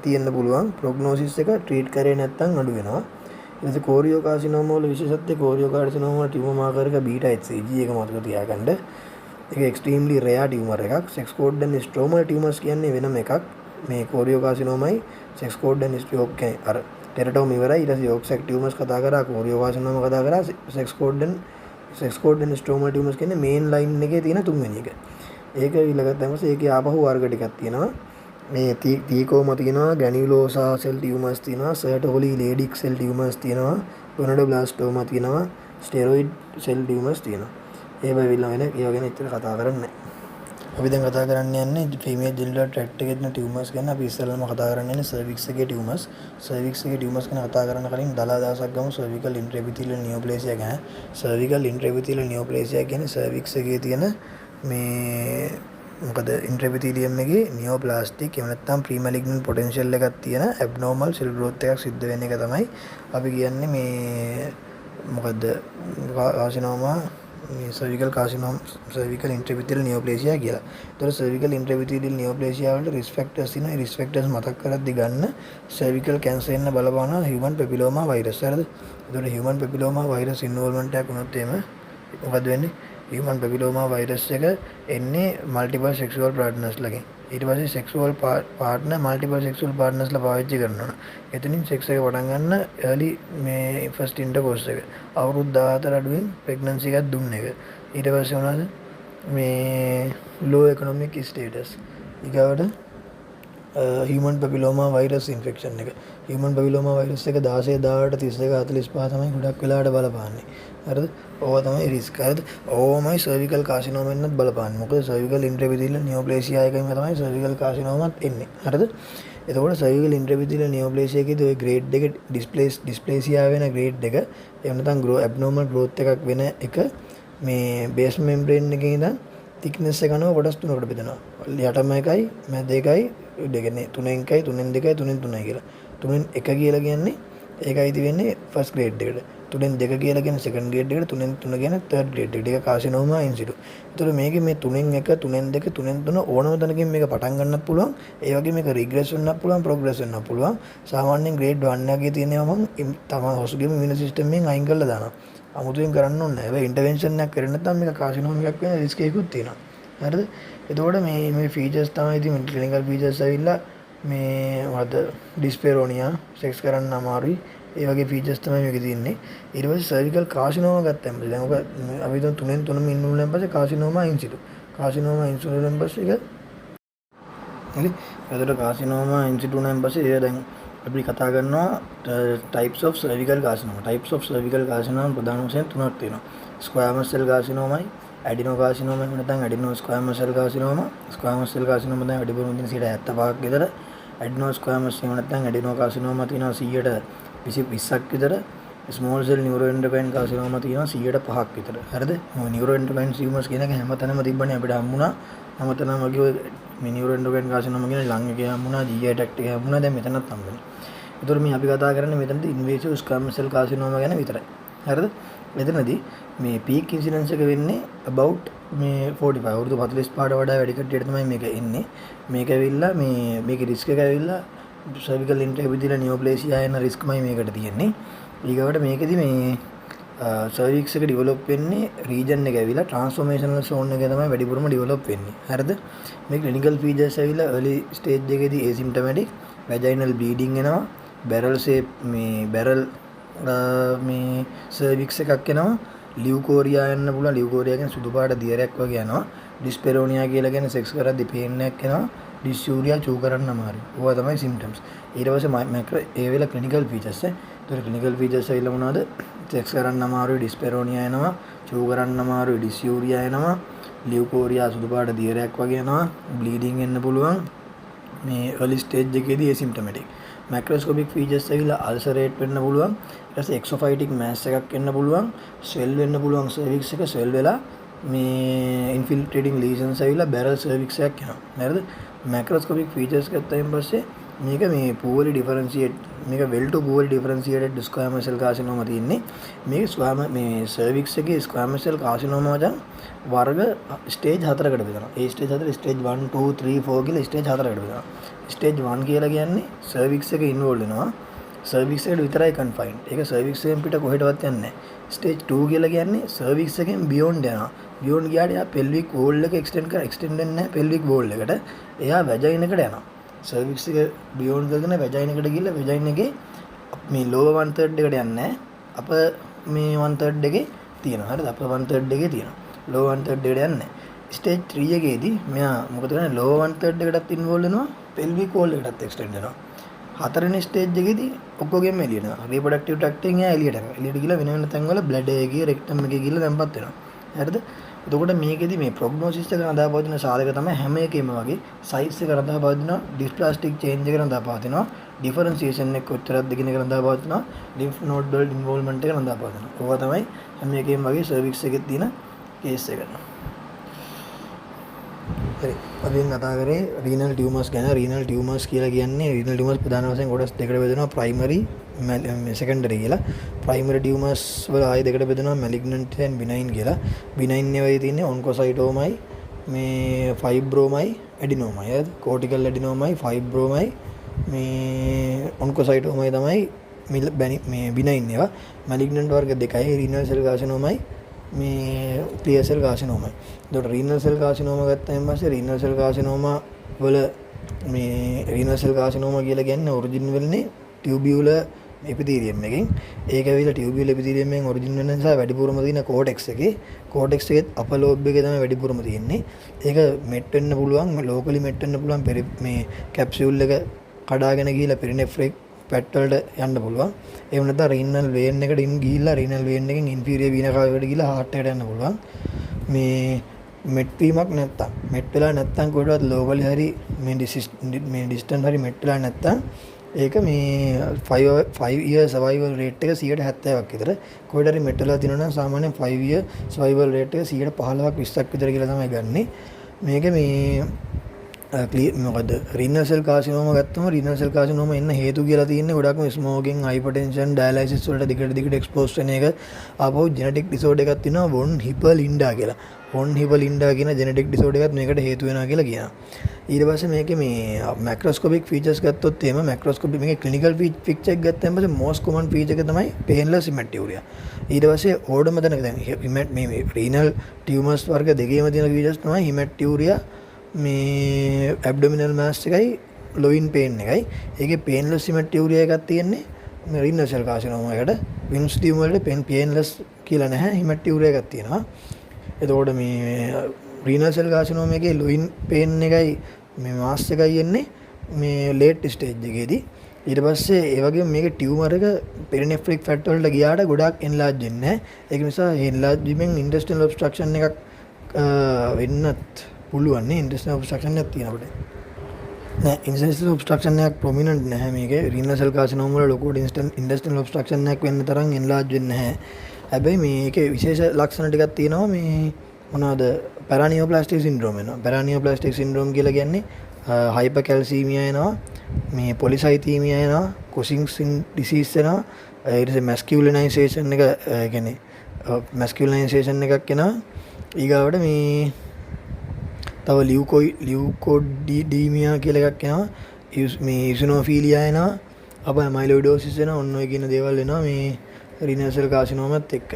තියෙන්න පුළුවන් ප්‍රොග්නෝසිස් එක ට්‍රීට් කරේ නැත්නම් අඩු වෙනවා ඊට පස්සේ කෝරියෝ කාසිනෝම වල විශේෂත්වය කෝරියෝ කාසිනෝම වල ටියුමර් මාකර් එක බීටා HCG එක මතක තියාගන්න ඒක එක්ස්ට්‍රීම්ලි රෙයාර් ටියුමර් එකක් සෙක්ස් කෝඩ්ඩන් ස්ට්‍රෝමල් ටියුමර්ස් කියන්නේ වෙනම එකක් මේ කෝරියෝ කාසිනෝමයි සෙක්ස් කෝඩ්ඩන් ස්ට්‍රෝක් කියන්නේ අර ටෙරටෝම ඉවරයි ඊට පස්සේ යෝග්සැක් ටියුමර්ස් කතා කරා කෝරියෝ කාසිනෝම කතා කරා සෙක්ස් කෝඩ්ඩන් ස්ට්‍රෝමල් ටියුමර්ස් කියන්නේ මේන් ලයින් එකේ තියෙන තුන්වෙනි එක ඒක ඊළඟට තමයි ඒකේ ආපහු වර්ග ටිකක් තියෙනවා මේ තීකෝම තියෙනවා ග්‍රැනියුලෝසා සෙල් ටියුමර්ස් තියෙනවා සර්ටෝලි ලේඩික් සෙල් ටියුමර්ස් තියෙනවා ගොනඩෝබ්ලාස්ටෝමා තියෙනවා ස්ටෙරොයිඩ් සෙල් ටියුමර්ස් තියෙනවා ඒ වෙලාව වෙන ඒව ගැන ඇත්තට කතා කරන්නේ නැහැ අපි දැන් කතා කරන්න යන්නේ ෆීමේල් ජෙනිටල් ට්‍රැක්ට් එකේ තියෙන ටියුමර්ස් ගැන අපි ඉස්සෙල්ලාම කතා කරන්න යන්නේ සර්වික්ස් එකේ ටියුමර්ස් ගැන කතා කරන්න කලින් දලා දවසක් ගමු සර්විකල් ඉන්ට්‍රැපිතිලියල් නියෝප්ලේසියා ගැන සර්විකල් ඉන්ට්‍රැපිතිලියල් නියෝප්ලේසියා කියන්නේ සර්වික්ස් එකේ තියෙන මේ මොකද ඉන්ට්‍රැපිතිලියම් එකේ නියෝප්ලාස්ටික් එහෙම නැත්නම් ප්‍රීමැලිග්නන්ට් පොටෙන්ෂල් එකක් තියෙන ඇබ්නෝමල් සෙල් ග්‍රෝත් එකක් සිද්ධ වෙන එක තමයි අපි කියන්නේ මේ මොකද කාසිනෝමා මේ සර්විකල් කාසිනෝම සර්විකල් ඉන්ට්‍රැපිතිලියල් නියෝප්ලේසියා කියලා. ඒතර සර්විකල් ඉන්ට්‍රැපිතිලියල් නියෝප්ලේසියා වලට රිස්ක් ෆැක්ටර්ස් තියෙනවා. ඒ රිස්ක් ෆැක්ටර්ස් මතක් කරද්දි ගන්න සර්විකල් කැන්සර් එන්න බලපාන හියුමන් පෙපිලෝමා වෛරස්. හරිද? ඒතර හියුමන් පෙපිලෝමා වෛරස් ඉන්වෝල්ව්මන්ට් එකක් වුණොත් එහෙම මොකද වෙන්නේ? human papilloma virus එක එන්නේ multiple sexual partners ලගෙන් ඊට පස්සේ sexual partner multiple sexual partners ලා පාවිච්චි කරනවා. එතනින් sex එක පටන් ගන්න early මේ first intercourse එක අවුරුදු 14 අඩුවෙන් pregnancy එකක් දුන්න එක. ඊට පස්සේ මොනවද මේ low economic status ඊගාවට human papilloma virus infection එක human papilloma virus එක 16 18 32 45 තමයි ගොඩක් වෙලාවට බලපාන්නේ. හරිද? ඕවා තමයි රිස්ක්. හරිද? ඕවමයි cervical carcinoma එන්නත් බලපාන්නේ. මොකද cervical intraepithelial neoplasia එකෙන් තමයි cervical carcinoma එන්නේ. හරිද? එතකොට cervical intraepithelial neoplasia එකේදී ওই grade එක dysplasia වෙන grade එක එහෙම නැත්නම් abnormal growth එකක් වෙන එක මේ base membrane එකේ ඉඳන් thickness එක අනුව කොටස් තුනකට බෙදෙනවා. යටම එකයි මැද එකයි දෙකනේ 3න් 1යි 3න් 2යි 3න් 3යි කියලා. 3න් 1 කියලා කියන්නේ ඒකයි තියෙන්නේ first grade එකට. 3න් 2 කියලා කියන්නේ second grade එකට 3න් 3 කියන්නේ third grade එකට. ඒක carcinoma in situ. ඒතකොට මේකේ මේ 3න් 1 3න් 2 3න් 3 ඕනම තැනකින් මේක පටන් ගන්නත් පුළුවන්. ඒ වගේ මේක regress වෙන්නත් පුළුවන් progress වෙන්නත් පුළුවන්. සාමාන්‍යයෙන් grade 1 එකේ තියෙනවා මම තමයි hospital immune system එකෙන් අයින් කරලා දානවා. අමුතුවෙන් කරන්න ඕනේ නැහැ. හැබැයි ඉන්ටර්වෙන්ෂන් එකක් කරේ නැත්නම් මේක carcinoma එකක් වෙන risk එකකුත් තියෙනවා. හරිද? එතකොට මේ features තමයි ඉතින් clinical features ඇවිල්ලා මේ මොකද dyspareunia sex කරන්න අමාරුයි. ඒ වගේ features තමයි මේකේ තියෙන්නේ. ඊට පස්සේ cervical carcinoma ගත්තාම දැන් ඔක අපි හිතමු 3න් 3ම ඉන්නුලෙන් පස්සේ carcinoma in situ. carcinoma in situ වලින් පස්සේ ඒක හරි. එතකොට carcinoma in situ වලින් පස්සේ ඒක දැන් අපි කතා කරනවා types of cervical carcinoma. types of cervical carcinoma ප්‍රධාන වශයෙන් තුනක් තියෙනවා. squamous cell carcinoma adenocarcinoma එහෙම නැත්නම් adenosquamous cell carcinoma squamous cell carcinoma දැන් වැඩිපුරම තියෙන 75ක් විතර adenosquamous එහෙම නැත්නම් adenocarcinoma තියෙනවා 20ක් විතර small cell neuroendocrine carcinoma තියෙනවා 5ක් විතර හරිද neuroendocrine tumors කියන එක හැමතැනම තිබ්බනේ අපිට හම්බුණා හැමතැනම වගේ ඔය මේ neuroendocrine carcinoma කියන ලං එකේ හම්බුණා GI tract එකේ හම්බුණා දැන් මෙතනත් හම්බුනේ. ඒතකොට මේ අපි කතා කරන්නේ මෙතනදී invasive squamous cell carcinoma ගැන විතරයි. හරිද? මෙතනදී මේ peak incidence එක වෙන්නේ about මේ 45 අවුරුදු 45ට වඩා වැඩි කට්ටියට තමයි මේක එන්නේ. මේක ඇවිල්ලා මේකේ risk එක ඇවිල්ලා cervical intraepithelial neoplasia එන riskමයි මේකට තියෙන්නේ. ඊගවට මේකෙදි මේ cervix එක develop වෙන්නේ region එක ඇවිල්ලා transformational zone එක තමයි වැඩිපුරම develop වෙන්නේ. හරිද? මේ clinical features ඇවිල්ලා early stage එකේදී asymptomatic vaginal bleeding එනවා. barrel shape මේ barrel මේ cervix එකක් එනවා. ලියුකෝරියා යන්න පුළුවන්. ලියුකෝරියා කියන්නේ සුදු පාට දියරයක් වගේ යනවා. ඩිස්පෙරෝනියා කියලා කියන්නේ සෙක්ස් කරද්දී පේන් එකක් එනවා. ඩිස්යූරියා චූ කරන්න අමාරුයි. ඕවා තමයි symptoms. ඊට පස්සේ මැක්‍රෝ ඒ වෙලාව clinical features ඒතර ක්ලිනිකල් ෆීචර්ස් ඇවිල්ලා මොනවද? සෙක්ස් කරන්න අමාරුයි ඩිස්පෙරෝනියා එනවා, චූ කරන්න අමාරුයි ඩිස්යූරියා එනවා, ලියුකෝරියා සුදු පාට දියරයක් වගේ එනවා, බ්ලීඩින් එන්න පුළුවන්. මේ early stage එකේදී asymptomatic. මැක්‍රොස්කෝපික් ෆීචර්ස් ඇවිල්ලා අල්සරේට් වෙන්න පුළුවන්. ඊට පස්සේ එක්සෝෆයිටික් මෑස් එකක් එන්න පුළුවන්. ස්වෙල් වෙන්න පුළුවන් සර්වික්ස් එක ස්වෙල් වෙලා මේ ඉන්ෆිල්ට්‍රේටිං ලීෂන්ස් ඇවිල්ලා බැරල් සර්වික්ස් එකක් එනවා. හරිද? මැක්‍රොස්කෝපික් ෆීචර්ස් ගත්තායින් පස්සේ මේක මේ poorly differentiate මේක well to poorly differentiated squamous cell carcinoma තියෙන්නේ. මේක මේ cervix එකේ squamous cell carcinoma වල වර්ග ස්ටේජ් 4කට බෙදනවා. ඒ ස්ටේජ් 4 ස්ටේජ් 1 2 3 4 කියලා ස්ටේජ් 4කට බෙදනවා. ස්ටේජ් 1 කියලා කියන්නේ cervix එක ඉන්වෝල්ව් වෙනවා. cervix එකට විතරයි confined. ඒක cervix එකෙන් පිට කොහෙටවත් යන්නේ නැහැ. ස්ටේජ් 2 කියලා කියන්නේ cervix එකෙන් beyond යනවා. beyond ගියාට එයා pelvic wall එක extend වෙන්නේ නැහැ pelvic wall එකට. එයා vagina එකට යනවා. cervix එක beyond කරගෙන vagina එකට ගිහිල්ලා vagina එකේ මේ lower 1/3 එකට යන්නේ නැහැ. අප මේ 1/3 එකේ තියෙනවා. හරිද? අප 1/3 එකේ තියෙනවා. lower 1/3 එකට යන්නේ නැහැ. ස්ටේජ් 3 එකේදී මෙයා මොකද කරන්නේ? lower 1/3 එකටත් involve වෙනවා, pelvic wall එකටත් extend වෙනවා. හතරවෙනි ස්ටේජ් එකේදී ඔක්කොගෙම එළියට යනවා. reproductive tract එකෙන් එයා එළියට යනවා. එළියට ගිහලා වෙන වෙන තැන්වල bladder එකේ rectum එකේ ගිහලා දැම්පත් වෙනවා. හරිද? එතකොට මේකෙදි මේ ප්‍රොග්නොසිස් එක රඳා පවතින සාධක තමයි හැම එකෙම වගේ සයිස් එක රඳා පවතිනවා, ඩිස්ප්ලාස්ටික් චේන්ජ් එක රඳා පවතිනවා, ඩිෆරන්සියේෂන් එක කොච්චරක්ද කියන එක රඳා පවතිනවා, ලිම්ෆ් නෝඩ් වල ඉන්වෝල්ව්මන්ට් එක රඳා පවතිනවා. ඕවා තමයි හැම එකෙම වගේ සර්වික්ස් එකේ තියෙන කේස් එක. හරි. අපි කතා කරේ රීනල් ටියුමර්ස් ගැන. රීනල් ටියුමර්ස් කියලා කියන්නේ රීනල් ටියුමර්ස් ප්‍රධාන වශයෙන් කොටස් දෙකකට බෙදෙනවා, ප්‍රයිමරි සෙකන්ඩරි කියලා. ප්‍රයිමරි ටියුමර්ස් වල ආයෙ දෙකට බෙදෙනවා, මැලිග්නන්ට් and benign කියලා. benign එකේ තියෙන්නේ ඔන්කොසයිටෝමයි, මේ ෆයිබ්‍රෝමයි, ඇඩිනෝමයි. හරිද? කෝටිකල් ඇඩිනෝමයි, ෆයිබ්‍රෝමයි, මේ ඔන්කොසයිටෝමයි තමයි මේ benign ඒවා. මැලිග්නන්ට් වර්ග දෙකයි, රීනල් සෙල් කාසිනෝමයි, මේ ක්ලියර් සෙල් කාසිනෝමයි. එතකොට රීනල් සෙල් කාසිනෝම ගත්තාම පස්සේ රීනල් සෙල් කාසිනෝමා වල මේ රීනල් සෙල් කාසිනෝමා කියලා කියන්නේ ඔරිජින් වෙන්නේ ටියුබියුලර් එපිතීලියම් එකෙන්. ඒක ඇවිල්ලා ටියුබියුලර් එපිතීලියම් එකෙන් ඔරිජින් වෙන නිසා වැඩිපුරම තියෙන කෝටෙක්ස් එකේ. කෝටෙක්ස් එකේ අපර් ලෝබ් එකේ තමයි වැඩිපුරම තියෙන්නේ. ඒක මෙට් වෙන්න පුළුවන්, ලෝකලි මෙට් වෙන්න පුළුවන් මේ කැප්සියුල් එක කඩාගෙන ගිහිල්ලා පෙරිනෙෆ්‍රික් පැට් වලට යන්න පුළුවන්. එහෙම නැත්නම් රීනල් වේන් එකට ගිහිල්ලා රීනල් වේන් එකෙන් ඉන්ෆීරියර් වීනා කාවයට ගිහිල්ලා හાર્ට් එකට යන්න පුළුවන්. මේ මෙට් වීමක් නැත්තම්, මෙට් වෙලා නැත්තම් කොහෙවත් ලෝකලි හරි මේ ඩිස්ටන්ස් හරි මෙට් වෙලා නැත්තම් ඒක මේ 5 year survival rate එක 70%ක් විතර. කොහෙද හරි මෙට් වෙලා තියෙනවා නම් සාමාන්‍යයෙන් 5 year survival rate එක 15%ක් 20ක් විතර කියලා තමයි ගන්නෙ. මේක මේ මොකද රීනල් සෙල් කාසිනෝම ගත්තම රීනල් සෙල් කාසිනෝම එන්න හේතු කියලා තියෙන්නේ ගොඩක්ම ස්මෝකින්, හයිපර්ටෙන්ෂන්, ඩයලයිසිස් වලට දිගට එක්ස්පෝස් වෙන එක. ආපහු ජෙනටික් ඩිසෝඩර් එකක් තියෙනවා වොන් හිපර්ලින්ඩා කියලා. වොන් හිපර්ලින්ඩා කියන ජෙනටික් ඩිසෝඩර් එකත් මේකට හේතු වෙනවා කියලා කියනවා. ඊට පස්සේ මේකේ මේ මැක්‍රොස්කෝපික් ෆීචර්ස් ගත්තොත් එහෙම මැක්‍රොස්කෝපික් මේකේ ක්ලිනිකල් ෆීචර් එක ගත්තාම පස්සේ මොස්ට් කොමන් ෆීචර් එක තමයි පේන්ලස් හිමැටියුරියා. ඊට පස්සේ ඕඩම තැනක දැන් මේ රීනල් ටියුමර්ස් වර්ග දෙකේම තියෙන ෆීචර්ස් තමයි හිමැටියුරියා, මේ ඇබ්ඩොමිනල් මාස් එකයි, ලොයින් පේන් එකයි. ඒකේ පේන්ලස් හිමැටියුරියා එකක් තියෙන්නේ මේ රීනල් සෙල් කාසිනෝමා එකට. විම්ස් ටියුමර් වලට පේන්ලස් කියලා නැහැ, හිමැටියුරියා එකක් තියෙනවා. එතකොට මේ රීනල් සෙල් කාසිනෝමා එකේ ලොයින් පේන් එකයි මේ මාස් එකයි එන්නේ මේ ලේට් ස්ටේජ් එකේදී. ඊට පස්සේ ඒ වගේම මේකේ ටියුමර් එක පෙරිනෙෆ්‍රික් ෆැට් වලට ගියාට ගොඩාක් එන්ලාර්ජ් වෙන්නේ නැහැ. ඒක නිසා එන්ලාර්ජ් වීමෙන් ඉන්ටෙස්ටිනල් ඔබ්ස්ට්‍රක්ෂන් එකක් වෙන්නත් පුළුවන් නේ. ඉන්ටෙස්ටිනල් ඔබ්ස්ට්‍රක්ෂන් එකක් තියෙනකොට නෑ, ඉන්ටෙස්ටිනල් ඔබ්ස්ට්‍රක්ෂන් එකක් ප්‍රොමිනන්ට් නැහැ මේකේ. රීනල් සෙල් කාසිනෝමා වල ලොකු ඉන්ටෙස්ටිනල් ඔබ්ස්ට්‍රක්ෂන් එකක් වෙන්න තරම් එන්ලාර්ජ් වෙන්නේ නැහැ. හැබැයි මේකේ විශේෂ ලක්ෂණ ටිකක් තියෙනවා. මේ මොනවාද? පැරානියෝප්ලාස්ටික් සින්ඩ්‍රෝම් වෙනවා. පැරානියෝප්ලාස්ටික් සින්ඩ්‍රෝම් කියලා කියන්නේ හයිපර් කැල්සීමියා එනවා, මේ පොලිසයිතීමියා එනවා, කොසින්ග්ස් ඩිසීස් එනවා, ඊට පස්සේ මැස්කියුලිනයිසේෂන් එක කියන්නේ මැස්කියුලිනයිසේෂන් එකක් එනවා. ඊගාවට මේ තව ලියුකෝඩීමියා කියලා එකක් එනවා. මේ ඉසිනෝෆීලියා එනවා, අප ඇමයිලොයිඩෝසිස් එනවා. ඔන්න ඔය කියන දේවල් එනවා මේ රීනල් සෙල් කාසිනෝමත් එක්ක.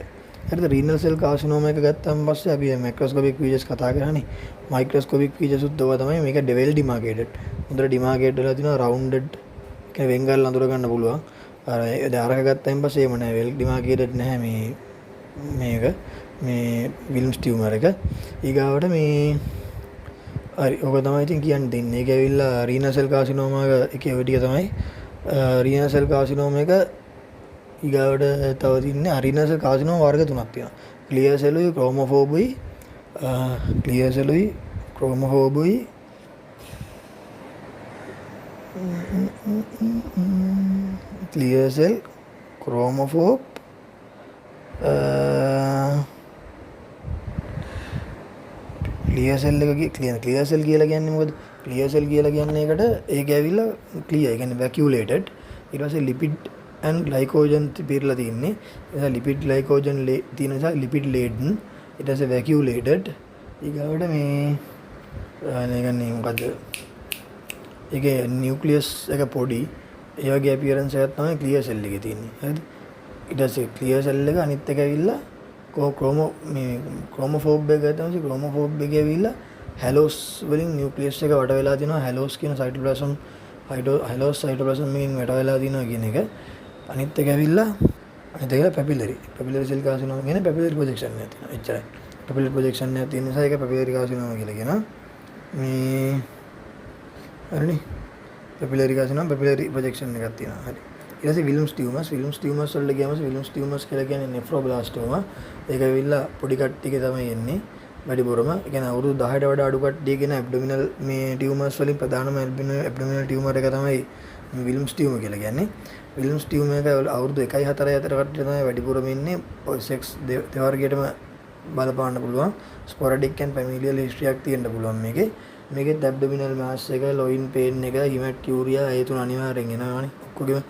හරිද? රීනල් සෙල් කාසිනෝම එක ගත්තාම පස්සේ අපි මැක්‍රොස්කෝපික් ෆීචර්ස් කතා කරානේ. මයික්‍රොස්කෝපික් ෆීචර්ස් උත් ඔවා තමයි. මේක ඩෙවෙල් ඩිමාර්කේටඩ්. හොඳට ඩිමාර්කේට් වෙලා තිනවා, රවුන්ඩඩ්. ඒක වෙන්ගල් අඳුර ගන්න පුළුවන්. අර අරක ගත්තාම පස්සේ එහෙම නැහැ, වෙල් ඩිමාර්කේටඩ් නැහැ මේක මේ විල්ම්ස් ටියුමර් එක. ඊගාවට මේ හරි ඔක තමයි ඉතින් කියන්න දෙන්නේ. ඒක ඇවිල්ලා රීනල් සෙල් කාසිනෝමා එකේ ඔය ටික තමයි. රීනල් සෙල් කාසිනෝම එක ඊගාවට තව තින්නේ අරිනස කාසිනෝ වර්ග තුනක් තියෙනවා. ක්ලියර් සෙලුයි ක්‍රෝමොෆෝබුයි ක්ලියර් සෙලුයි ක්‍රෝමොෆෝබුයි ක්ලියර් සෙල් ක්‍රෝමොෆෝබ් ක්ලියර් සෙල් එක ක්ලියර් සෙල් කියලා කියන්නේ මොකද? ක්ලියර් සෙල් කියලා කියන්නේ එකට ඒක ඇවිල්ලා ක්ලියර් ඒ කියන්නේ වැකියුලේටඩ්. ඊට පස්සේ ලිපිඩ් ඇන්ඩ් ග්ලයිකෝජන් පිරලා තියෙන්නේ. ඒ නිසා ලිපිඩ් ග්ලයිකෝජන් තියෙන නිසා ලිපිඩ් ලේඩන්. ඊට පස්සේ වැකියුලේටඩ්. ඊගාවට මේ කියන්නේ මොකද්ද? ඒකේ නියුක්ලියස් එක පොඩි. ඒ වගේ අපියරන්ස් එකක් තමයි ක්ලියර් සෙල් එකේ තියෙන්නේ. හරිද? ඊට පස්සේ ක්ලියර් සෙල් එක අනිත් එක ඇවිල්ලා ක්‍රෝමොෆෝබ් එක ගත්තම ක්‍රෝමොෆෝබ් එක ඇවිල්ලා හැලෝස් වලින් නියුක්ලියස් එක වට වෙලා තිනවා. හැලෝස් කියන සයිටෝප්ලාසම් හැලෝස් සයිටෝප්ලාසම් එකෙන් වට වෙලා තිනවා කියන එක. අනිත් එක ඇවිල්ලා පැපිලරි සෙල් කාසිනෝම කියන පැපිලරි ප්‍රොජෙක්ෂන් එකක් තියෙනවා. එච්චරයි. පැපිලරි ප්‍රොජෙක්ෂන් එකක් තියෙන නිසා ඒක පැපිලරි කාසිනෝම කියලා කියනවා. මේ හරිනේ. පැපිලරි කාසිනෝම පැපිලරි ප්‍රොජෙක්ෂන් එකක් තියෙනවා. හරි. ඊට පස්සේ විල්ම්ස් ටියුමර්ස් වලට ගියාම විල්ම්ස් ටියුමර්ස් කියලා කියන්නේ නෙෆ්‍රෝබ්ලාස්ටෝමා. ඒක ඇවිල්ලා පොඩි කට්ටියක තමයි එන්නේ. වැඩිපුරම ඒ කියන්නේ අවුරුදු 10ට වඩා අඩු කට්ටිය කියන ඇබ්ඩොමිනල් මේ ටියුමර්ස් වලින් ප්‍රධානම ඇබ්ඩොමිනල් ටියුමර් එක තමයි මේ විල්ම්ස් ටියුමර් කියලා කියන්නේ. විල්ම්ස් ටියුමර් එක අවුරුදු 1-4 අතර කට්ටිය තමයි වැඩිපුරම ඉන්නේ. සෙක්ස් දෙවර්ගයටම බලපාන්න පුළුවන්. ස්පොරැඩික් ඇන්ඩ් ෆැමිලියල් හිස්ටරියක් තියෙන්න පුළුවන් මේකේ. මේකෙත් ඇබ්ඩොමිනල් මාස් එක, ලොයින් පේන් එක, හිමැට්කියුරියා ඒ තුන අනිවාර්යෙන් එනවානේ. ඔක්කොගෙම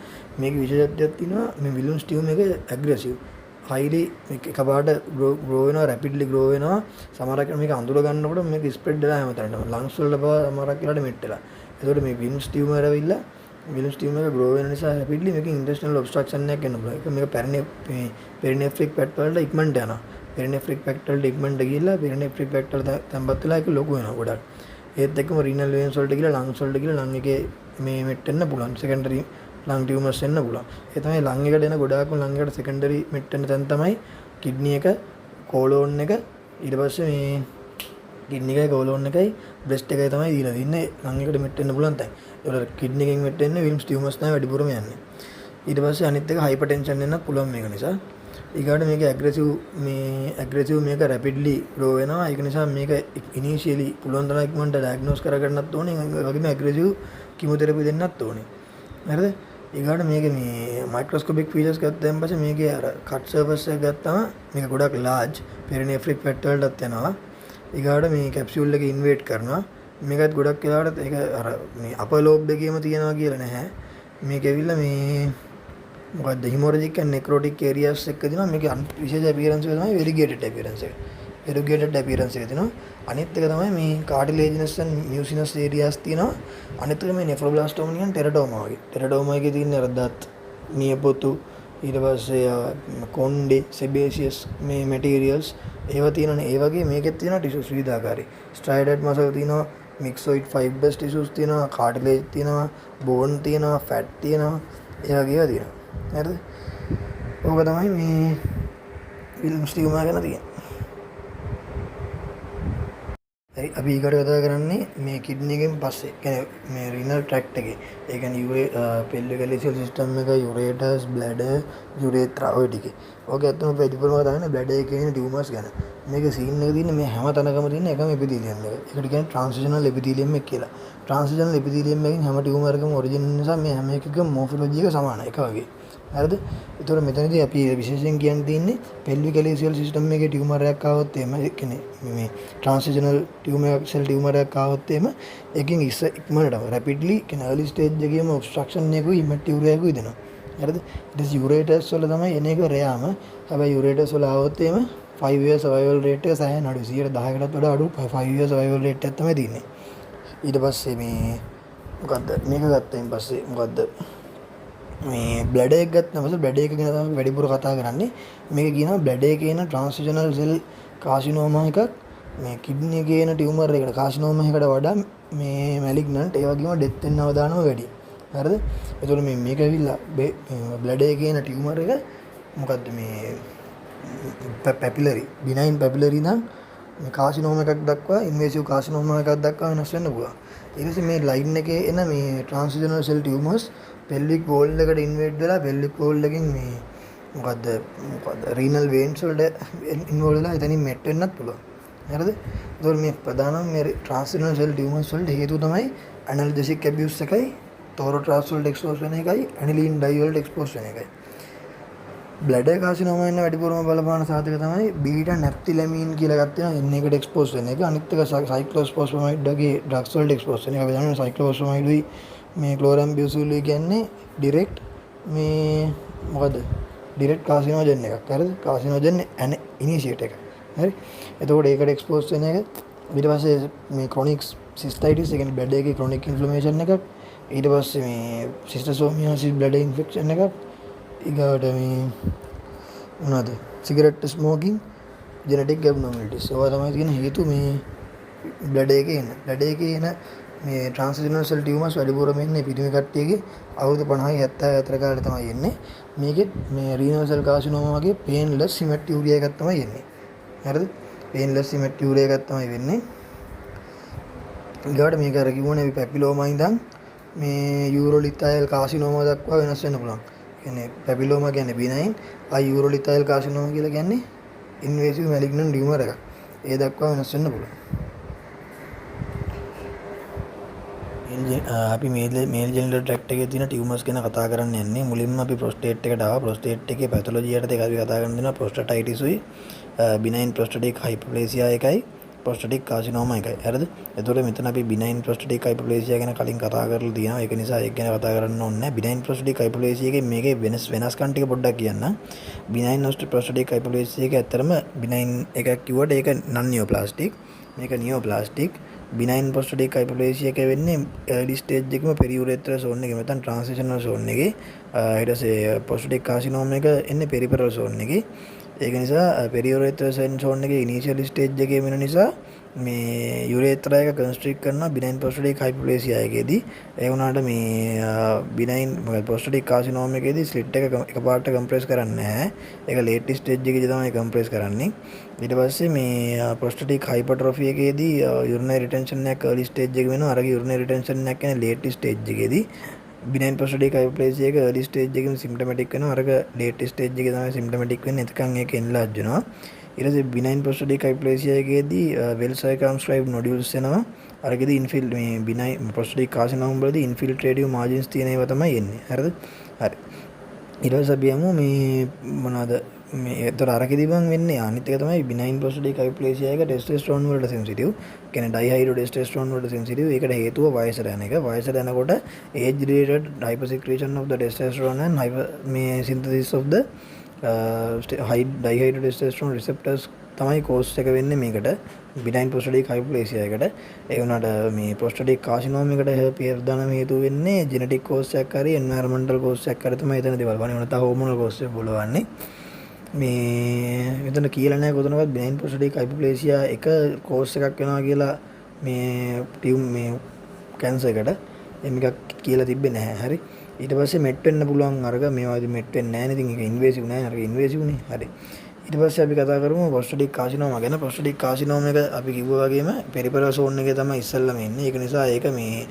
මේක විශේෂත්වයක් තියෙනවා. මේ විල්ම්ස් ටියුමර් එක ඇග්‍රෙසිව්. highly එකපාරට grow වෙනවා, rapidly grow වෙනවා. සමහරක් මේක අඳුර ගන්නකොට මේක ස්ප්‍රෙඩ් වෙලා හැමතැනටම lungs වල බව සමහරක් වෙලාවට මෙට් වෙලා. ඒකට මේ විල්ම්ස් ටියුමර් ඇවිල්ලා විල්ම්ස් ටියුමර් එක grow වෙන නිසා rapidly මේකෙන් intestinal obstruction එකක් එන්න පුළුවන්. ඒක මේක පෙරිනෙෆ්‍රික් පැක්ට් වලට ඉක්මනට යනවා. පෙරිනෙෆ්‍රික් පැක්ට් වලට ඉක්මනට ගිහිල්ලා පෙරිනෙෆ්‍රික් පැක්ට් වල තැම්පත් වෙලා ඒක ලොකු වෙනවා ගොඩක්. ඒත් එක්කම රීනල් වේන්ස් වලට ගිහිල්ලා lungs වලට ගිහිල්ලා lung එකේ මේ මෙට් වෙන්න පුළුවන්. secondary ලං ටියුමර්ස් එන්න පුළුවන්. ඒ තමයි ලං එකට එන ගොඩාක්ම ලං එකට සෙකන්ඩරි මෙට් වෙන තැන තමයි කිඩ්නි එක, කෝලෝන් එක, ඊට පස්සේ මේ කිඩ්නි එකයි කෝලෝන් එකයි බ්‍රෙස්ට් එකයි තමයි දීලා තින්නේ ලං එකට මෙට් වෙන්න පුළුවන් තැන. ඒවල කිඩ්නි එකෙන් මෙට් වෙන්නේ විල්ම්ස් ටියුමර්ස් තමයි වැඩිපුරම යන්නේ. ඊට පස්සේ අනිත් එක හයිපර්ටෙන්ෂන් එන්නත් පුළුවන් මේක නිසා. ඊගාට මේක ඇග්‍රෙසිව් මේක රැපිඩ්ලි ග්‍රෝ වෙනවා. ඒක නිසා මේක ඉනිෂියලි පුළුවන් තරම් ඉක්මනට ඩයග්නෝස් කරගන්නත් ඕනේ. ඒ වගේම ඇග්‍රෙසිව් කිමෝതെරපි දෙන්නත් ඕනේ. හරිද? ඊගාට මේක මේ මයික්‍රොස්කෝපික් ෆීචර්ස් ගත්තාන් පස්සේ මේකේ අර කට් සර්ෆස් එක ගත්තාම මේක ගොඩක් ලාර්ජ් පෙරිනෙෆ්‍රික් පැට් වලටත් යනවා. ඊගාට මේ කැප්සියුල් එක ඉන්වර්ට් කරනවා. මේකත් ගොඩක් වෙලාවට ඒක අර මේ අපර් ලෝබ් එකේම තියනවා කියලා නැහැ. මේක ඇවිල්ලා මේ මොකද්ද හිමොරජික් ඇන්ඩ් නෙක්‍රොටික් ඒරියාස් එක දිනවා. මේක විශේෂ අපියරන්ස් එක තමයි වෙරිගේටඩ් අපියරන්ස් එක. වෙරිගේටඩ් අපියරන්ස් එක දිනවා. අනිත් එක තමයි මේ කාටිලේජිනස් ඇන්ඩ් මියුසිනස් ඒරියාස් තියෙනවා. අනිත් එක මේ නෙෆ්‍රෝබ්ලාස්ටෝමා කියන ටෙරඩෝමා වගේ. ටෙරඩෝමා එකේ තියෙන අර දත්, නියපොතු, ඊට පස්සේ කොණ්ඩේ, සෙබේසියස් මේ මැටීරියල්ස් ඒවා තියෙනනේ. ඒ වගේ මේකෙත් තියෙනවා ටිෂුස් විවිධාකාරයි. ස්ට්‍රයිඩඩ් මසල් තියෙනවා, මික්සොයිඩ් ෆයිබර්ස් ටිෂුස් තියෙනවා, කාටිලේජ් තියෙනවා, බෝන් තියෙනවා, ෆැට් තියෙනවා. ඒ වගේ ඒවා තියෙනවා. හරිද? ඕක තමයි මේ විල්ම්ස් ටියුමර් ගැන තියෙන්නේ. අපි ඊකට කතා කරන්නේ මේ කිඩ්නි එකෙන් පස්සේ කියන්නේ මේ රිනල් ට්‍රැක්ට් එකේ. ඒ කියන්නේ යුරේ පෙල්වික් ඇලිසියල් සිස්ටම් එක, යුරේටස්, බ්ලැඩර්, යුරේත්‍රා ඔය ටිකේ. ඔක ඇත්තම වැඩිපුරම තමයි බ්ලැඩර් එකේ ඉන්න ටියුමර්ස් ගැන. මේක සීන් එක තියෙන්නේ මේ හැම තැනකම තියෙන එකම එපිතීලියම් එක. ඒකට කියන්නේ ට්‍රාන්සිෂනල් එපිතීලියම් එක කියලා. ට්‍රාන්සිෂනල් එපිතීලියම් එකෙන් හැම ටියුමර් එකකම ඔරිජින් නිසා මේ හැම එකකම මෝෆොලොජි එක සමානයි එක වගේ. හරිද? ඒතකොට මෙතනදී අපි විශේෂයෙන් කියන්න තියෙන්නේ පෙල්වික් ඇලිසියල් සිස්ටම් එකේ ටියුමර් එකක් ආවොත් එහෙම කියන්නේ මේ ට්‍රාන්සිෂනල් ටියුමර් එකක් ආවොත් එහෙම එකකින් ඉක්මනට රැපිඩ්ලි කියන්නේ early stage එකේම ඔබ්ස්ට්‍රක්ෂන් එකකුයි හිමැට්ටියුරියාකුයි දෙනවා. හරිද? ඊට පස්සේ යුරේටස් වල තමයි එන එක රැයාම. හැබැයි යුරේටස් වල ආවොත් එහෙම 5 year survival rate එක සෑහෙන අඩුයි. 10%කටත් වඩා අඩු 5 year survival rate එකක් තමයි තියෙන්නේ. ඊට පස්සේ මේ මොකද්ද මේක ගත්තයින් පස්සේ මොකද්ද මේ බ්ලැඩර් එක ගත්තම බ්ලැඩර් එක ගැන තමයි වැඩිපුර කතා කරන්නේ. මේක කියනවා බ්ලැඩර් එකේ එන ට්‍රාන්සිෂනල් සෙල් කාසිනෝමා එකක් මේ කිඩ්නි එකේ එන ටියුමර් එකකට කාසිනෝමා එකකට වඩා මේ මැලිග්නන්ට් ඒ වගේම ඩෙත් වෙන අවදානම වැඩි. හරිද? ඒතකොට මේක ඇවිල්ලා බ්ලැඩර් එකේ එන ටියුමර් එක මොකද්ද මේ පැපිලරි බිනයින් පැපිලරි නම් මේ කාසිනෝමා එකක් දක්වා ඉන්වේසිව් කාසිනෝමා එකක් දක්වා වෙනස් වෙන්න පුළුවන්. ඊට පස්සේ මේ ලයින් එකේ එන මේ ට්‍රාන්සිෂනල් සෙල් ටියුමර්ස් පෙල්වික් වෝල් එකට ඉන්වේඩ් වෙලා පෙල්වික් වෝල් එකෙන් මේ මොකද්ද රීනල් වේන්ස් වලට ඉන්වෝල්ව් වෙලා එතනින් මෙට් වෙන්නත් පුළුවන්. හරිද? ඒතකොට මේ ප්‍රධානම මේ ට්‍රාන්ස්ජෙනරල් සෙල් ටියුමර්ස් වලට හේතුව තමයි ඇනල්ජෙසික් ඇබියුස් එකයි, තෝරෝට්‍රාස් වලට එක්ස්පෝස් වෙන එකයි, ඇනිලින් ඩයි වලට එක්ස්පෝස් වෙන එකයි. බ්ලැඩර් කාසිනෝමා වෙන වැඩිපුරම බලපාන සාධක තමයි බීටා නැප්තිලැමීන් කියලා එකක් තියෙනවා. එන්න එකට එක්ස්පෝස් වෙන එක. අනිත් එක සයික්ලෝස්ෆොස්ෆමයිඩ් වගේ ඩ්‍රග්ස් වලට එක්ස්පෝස් වෙන එක. අපි දන්නවා සයික්ලෝස්ෆොස්ෆමයිඩ්යි මේ ක්ලෝරැම්බියුසිල්ුයි කියන්නේ ඩිරෙක්ට් මේ මොකද? ඩිරෙක්ට් කාසිනෝජන් එකක්. හරිද? කාසිනෝජන් ඉනිෂියේට් එක. හරි? එතකොට ඒකට එක්ස්පෝස් වෙන එක ඊට පස්සේ මේ ක්‍රොනික් සිස්ටයිටිස් ඒ කියන්නේ බ්ලඩ් එකේ ක්‍රොනික් ඉන්ෆ්ලමේෂන් එකක්. ඊට පස්සේ මේ සිස්ටෝසෝමියාසිස් බ්ලඩ් ඉන්ෆෙක්ෂන් එකක්. ඊගාට මේ මොනවද සිගරට් ස්මෝකින් ජෙනටික් ඇබ්නෝමැලිටිස් ඒවා තමයි තියෙන හේතු මේ බ්ලඩ් එකේ එන මේ ට්‍රාන්ස්ජෙනරල් සෙල් ටියුමර්ස් වැඩිපුරම එන්නේ පිරිමි කට්ටියගේ අවුරුදු 50 70 අතර කාලේ තමයි එන්නේ. මේකෙත් මේ රීනල් සෙල් කාසිනෝමා වගේ පේන්ලස් හිමැට්ටියුරියා එකක් තමයි එන්නේ. හරිද? පේන්ලස් හිමැට්ටියුරියා එකක් තමයි වෙන්නේ. ඊගාට මේක අර කිව්වනේ අපි පැපිලෝමා ඉඳන් මේ යූරෝලිතයිල් කාසිනෝමා දක්වා වෙනස් වෙන්න පුළුවන්. කියන්නේ පැපිලෝමා කියන්නේ බිනයින් යූරෝලිතයිල් කාසිනෝමා කියලා කියන්නේ ඉන්වේසිව් මැලිග්නන්ට් ටියුමර් එකක්. ඒ දක්වා වෙනස් වෙන්න පුළුවන්. අපි මේල් ජෙනිටල් ට්‍රැක්ට් එකේ තියෙන ටියුමර්ස් ගැන කතා කරන්න යන්නේ. මුලින්ම අපි ප්‍රොස්ටේට් එකට ආවා. ප්‍රොස්ටේට් එකේ පැතොලොජි යටතේ අපි කතා කරන්න දෙනවා ප්‍රොස්ටටයිටිස් උයි බිනයින් ප්‍රොස්ටැටික් හයිපර්ප්ලේසියා එකයි ප්‍රොස්ටැටික් කාසිනෝමා එකයි. හරිද? එතකොට මෙතන අපි බිනයින් ප්‍රොස්ටැටික් හයිපර්ප්ලේසියා ගැන කලින් කතා කරලා තියෙනවා. ඒක නිසා ඒක ගැන කතා කරන්න ඕනේ නැහැ. බිනයින් ප්‍රොස්ටැටික් හයිපර්ප්ලේසියා එකේ මේකේ වෙනස්කම් ටික පොඩ්ඩක් කියන්න. බිනයින් ප්‍රොස්ටැටික් හයිපර්ප්ලේසියා එක ඇත්තටම බිනයින් එකක් කිව්වට ඒක නන් නියෝප්ලාස්ටික්. මේක නියෝප්ලාස්ටික්. බිනයින් ප්‍රොස්ටැටික් හයිපර්ප්ලේසියා එක වෙන්නේ early stage එකම පෙරියුරේත්‍රල් zone එකේ නැත්නම් transitional zone එකේ. ඊට පස්සේ ප්‍රොස්ටැටික් කාසිනෝමා එක එන්නේ peripheral zone එකේ. ඒක නිසා පෙරියුරේත්‍රල් zone එකේ initial stage එකේ වෙන නිසා මේ යුරේත්‍රා එක කන්ස්ට්‍රික්ට් කරනවා බිනයින් ප්‍රොස්ටැටික් හයිපර්ප්ලේසියා එකේදී. ඒ වුණාට මේ බිනයින් ප්‍රොස්ටැටික් කාසිනෝමා එකේදී ස්ලිට් එක එකපාරට කම්ප්‍රෙස් කරන්නේ නැහැ. ඒක ලේට් ස්ටේජ් එකේදී තමයි කම්ප්‍රෙස් කරන්නේ. ඊට පස්සේ මේ ප්‍රොස්ටැටික් හයිපර්ට්‍රොෆි එකේදී යුරිනරි රිටෙන්ෂන් එක early stage එක වෙනවා. අරගේ යුරිනරි රිටෙන්ෂන් එක කියන්නේ ලේට් ස්ටේජ් එකේදී. බිනයින් ප්‍රොස්ටැටික් හයිපර්ප්ලේසියා එක early stage එකේම සිම්ප්ටොමැටික් වෙනවා. අරක ලේට් ස්ටේජ් එකේ තමයි සිම්ප්ටොමැටික් වෙන්නේ. එතකන් ඒක එන්ලාර්ජ් වෙනවා. ඊට පස්සේ බිනයින් ප්‍රොස්ටැටික් හයිපර්ප්ලේසියා එකේදී වෙල් සර්කම්ස්ක්‍රයිබ්ඩ් නොඩියුල්ස් එනවා. අරකෙදී ඉන්ෆිල් මේ බිනයින් ප්‍රොස්ටැටික් කාසිනෝමා වලදී ඉන්ෆිල්ට්‍රේටිව් මාජින්ස් තියෙන ඒවා තමයි එන්නේ. හරිද? හරි. ඊට පස්සේ අපි යමු මේ මොනවද මේ ඒතර අරකෙදී බං වෙන්නේ අනිත් එක තමයි බිනයින් ප්‍රොස්ටැටික් හයිපර්ප්ලේසියා එක ටෙස්ටෝස්ටෙරෝන් වලට සෙන්සිටිව්. කියන්නේ ඩයිහයිඩ්‍රෝ ටෙස්ටෝස්ටෙරෝන් වලට සෙන්සිටිව්. ඒකට හේතුව වයසට යන එක. වයසට යනකොට age related hypersecretion of the testosterone and මේ synthesis of the dihydro testosterone receptors තමයි කෝස් එක වෙන්නේ මේකට බිනයින් ප්‍රොස්ටැටික් හයිපර්ප්ලේසියා එකට. ඒ වුණාට මේ ප්‍රොස්ටැටික් කාසිනෝමා එකට ප්‍රධානම හේතුව වෙන්නේ ජෙනටික් කෝස් එකක් හරි එන්වයරන්මන්ටල් කෝස් එකක් හරි තමයි එතනදී බලපාන්නේ. නැත්නම් හෝමෝනල් කෝස් එක බලවන්නේ. මේ මෙතන කියලා නැහැ කොතනවත් බිනයින් ප්‍රොස්ටැටික් හයිපර්ප්ලේසියා එක කෝස් එකක් වෙනවා කියලා මේ ටියුම් මේ කැන්සර් එකට මේක කියලා තිබ්බේ නැහැ. හරි. ඊට පස්සේ මෙට් වෙන්න පුළුවන් අරක මේවාදී මෙට් වෙන්නේ නැහැ. ඉතින් ඒක ඉන්වේසිව් නැහැ. අරක ඉන්වේසිව් නේ. හරි. ඊට පස්සේ අපි කතා කරමු ප්‍රොස්ටැටික් කාසිනෝමා ගැන. ප්‍රොස්ටැටික් කාසිනෝමා එක අපි කිව්වා වගේම පෙරිපෙරල් zone එකේ තමයි ඉස්සෙල්ලාම එන්නේ. ඒක නිසා ඒක මේ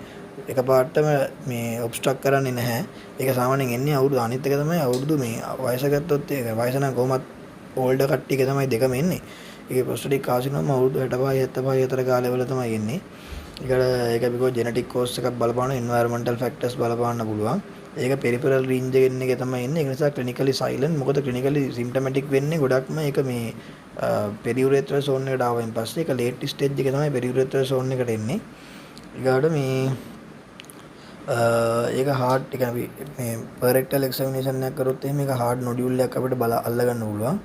එකපාරටම මේ ඔබ්ස්ට්‍රක්ට් කරන්නේ නැහැ. ඒක සාමාන්‍යයෙන් එන්නේ අවුරුදු අනිත් එක තමයි අවුරුදු මේ වයස ගත්තොත් ඒක වයස නම් කොහොමත් ඕල්ඩර් කට්ටියක තමයි දෙකම එන්නේ. ඒකේ ප්‍රොස්ටැටික් කාසිනෝමා අවුරුදු 65 75 අතර කාලවල තමයි එන්නේ. ඒක අපි කෝ ජෙනටික් කෝස් එකක් බලපාන එන්වයරන්මන්ටල් ෆැක්ටර්ස් බලපාන්න පුළුවන්. ඒක පෙරිෆරල් රේන්ජ් එකෙන් එකේ තමයි එන්නේ. ඒක නිසා ක්ලිනිකලි සයිලන්ට්. මොකද ක්ලිනිකලි සිම්ප්ටොමැටික් වෙන්නේ ගොඩක්ම ඒක මේ පෙරියුරේත්‍රල් zone එකට ආවයින් පස්සේ ඒක ලේට් ස්ටේජ් එකේ තමයි පෙරියුරේත්‍රල් zone එකට එන්නේ. ඊගාට මේ ඒක හાર્ට් එක අපි මේ පර්රෙක්ටල් එක්සැමිනේෂන් එකක් කරොත් එහෙම ඒක හાર્ට් නොඩියුල් එකක් අපිට අල්ල ගන්න පුළුවන්.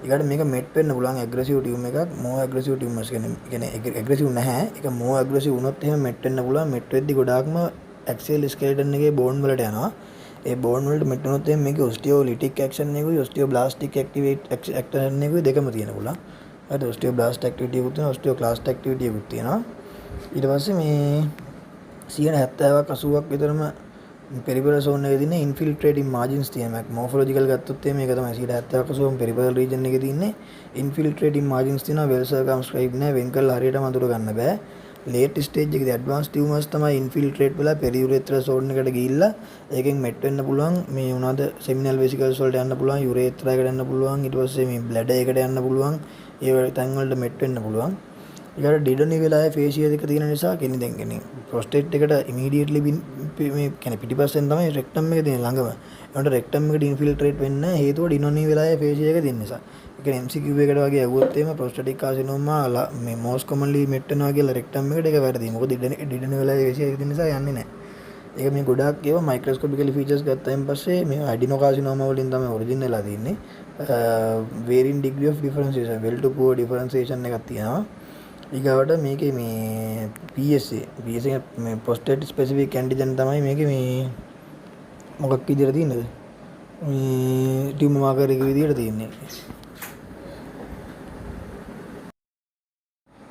ඊගාට මේක මෙට් වෙන්න පුළුවන් ඇග්‍රෙසිව් ටියුම් එකක්. මෝ ඇග්‍රෙසිව් ටියුමර්ස් කියන්නේ ඇග්‍රෙසිව් නැහැ. ඒක මෝ ඇග්‍රෙසිව් වුණොත් එහෙම මෙට් වෙන්න පුළුවන්. මෙට් වෙද්දි ගොඩාක්ම ඇක්සියල් ස්කෙලටන් එකේ බෝන් වලට යනවා. ඒ බෝන් වලට මෙට් වුණොත් එහෙම මේකේ ඔස්ටියෝලිටික් ඇක්ෂන් එකකුයි ඔස්ටියෝබ්ලාස්ටික් ඇක්ෂන් එකකුයි දෙකම තියෙන පුළුවන්. හරිද? ඔස්ටියෝබ්ලාස්ට් ඇක්ටිවිටි එකකුත් තියෙනවා ඔස්ටියෝක්ලාස්ට් ඇක්ටිවිටි එකකුත් තියෙනවා. ඊට පස්සේ මේ 70ක් 80ක් විතරම පෙරිපෙරල් zone එකේ තියෙන ඉන්ෆිල්ට්‍රේටින් මාජින්ස් තියෙනවා. මෝෆොලොජිකල් ගත්තොත් මේක තමයි 70ක් 80ක් පෙරිපෙරල් රීජන් එකේ තියෙන්නේ ඉන්ෆිල්ට්‍රේටින් මාජින්ස් තියෙනවා. වෙල් සර්කම්ස්ක්‍රයිබ් නැහැ. වෙන් කරලා හරියටම අඳුර ගන්න බෑ. ලේට් ස්ටේජ් එකේදී ඇඩ්වාන්ස් ටියුමර්ස් තමයි ඉන්ෆිල්ට්‍රේට් වෙලා පෙරියුරේත්‍රා සෝන් එකට ගිහිල්ලා ඒකෙන් මෙට් වෙන්න පුළුවන් මේ මොනවාද සෙමිනල් වෙසිකල්ස් වලට යන්න පුළුවන් යුරේත්‍රා එකට යන්න පුළුවන් ඊට පස්සේ මේ බ්ලැඩර් එකට යන්න පුළුවන් ඒ තැන් වලට මෙට් වෙන්න පුළුවන් ඊකට ඩිඩනි වෙලාවේ ෆේෂියල් එක තියෙන නිසා කෙනෙක් දැන් කෙනෙක් ප්‍රොස්ටේට් එකට ඉමීඩියට්ලි මේ කියන්නේ පිටිපස්සෙන් තමයි රෙක්ටම් එක තියෙන ළඟම ඒකට රෙක්ටම් එකට ඉන්ෆිල්ට්‍රේට් වෙන්න හේතුව ඩිඩනි වෙලාවේ ෆේෂියල් එක තියෙන නිසා ඒක MCQ එකට වගේ ඇහුවොත් එහෙම ප්‍රොස්ටැටික් කාසිනෝමා මේ most commonly met වෙනවා කියලා රෙක්ටම් එකට ඒක වැරදි. මොකද ඩිඩනි වෙලාවේ ෆේෂියල් එක තියෙන නිසා යන්නේ නැහැ. ඒක මේ ගොඩාක් ඒවා මයික්‍රොස්කෝපිකලි ෆීචර්ස් ගත්තායින් පස්සේ මේ ඇඩිනෝකාසිනෝමා වලින් තමයි ඔරිජින් වෙලා තින්නේ. varying degree of differentiation well to poor differentiation එකක් තියෙනවා. ඊගාවට මේකේ මේ PSA මේ prostate specific antigen තමයි මේකේ මේ මොකක් විදියට තියෙනද? මේ ටියුමර් මාකර් එක විදියට තියෙන්නේ.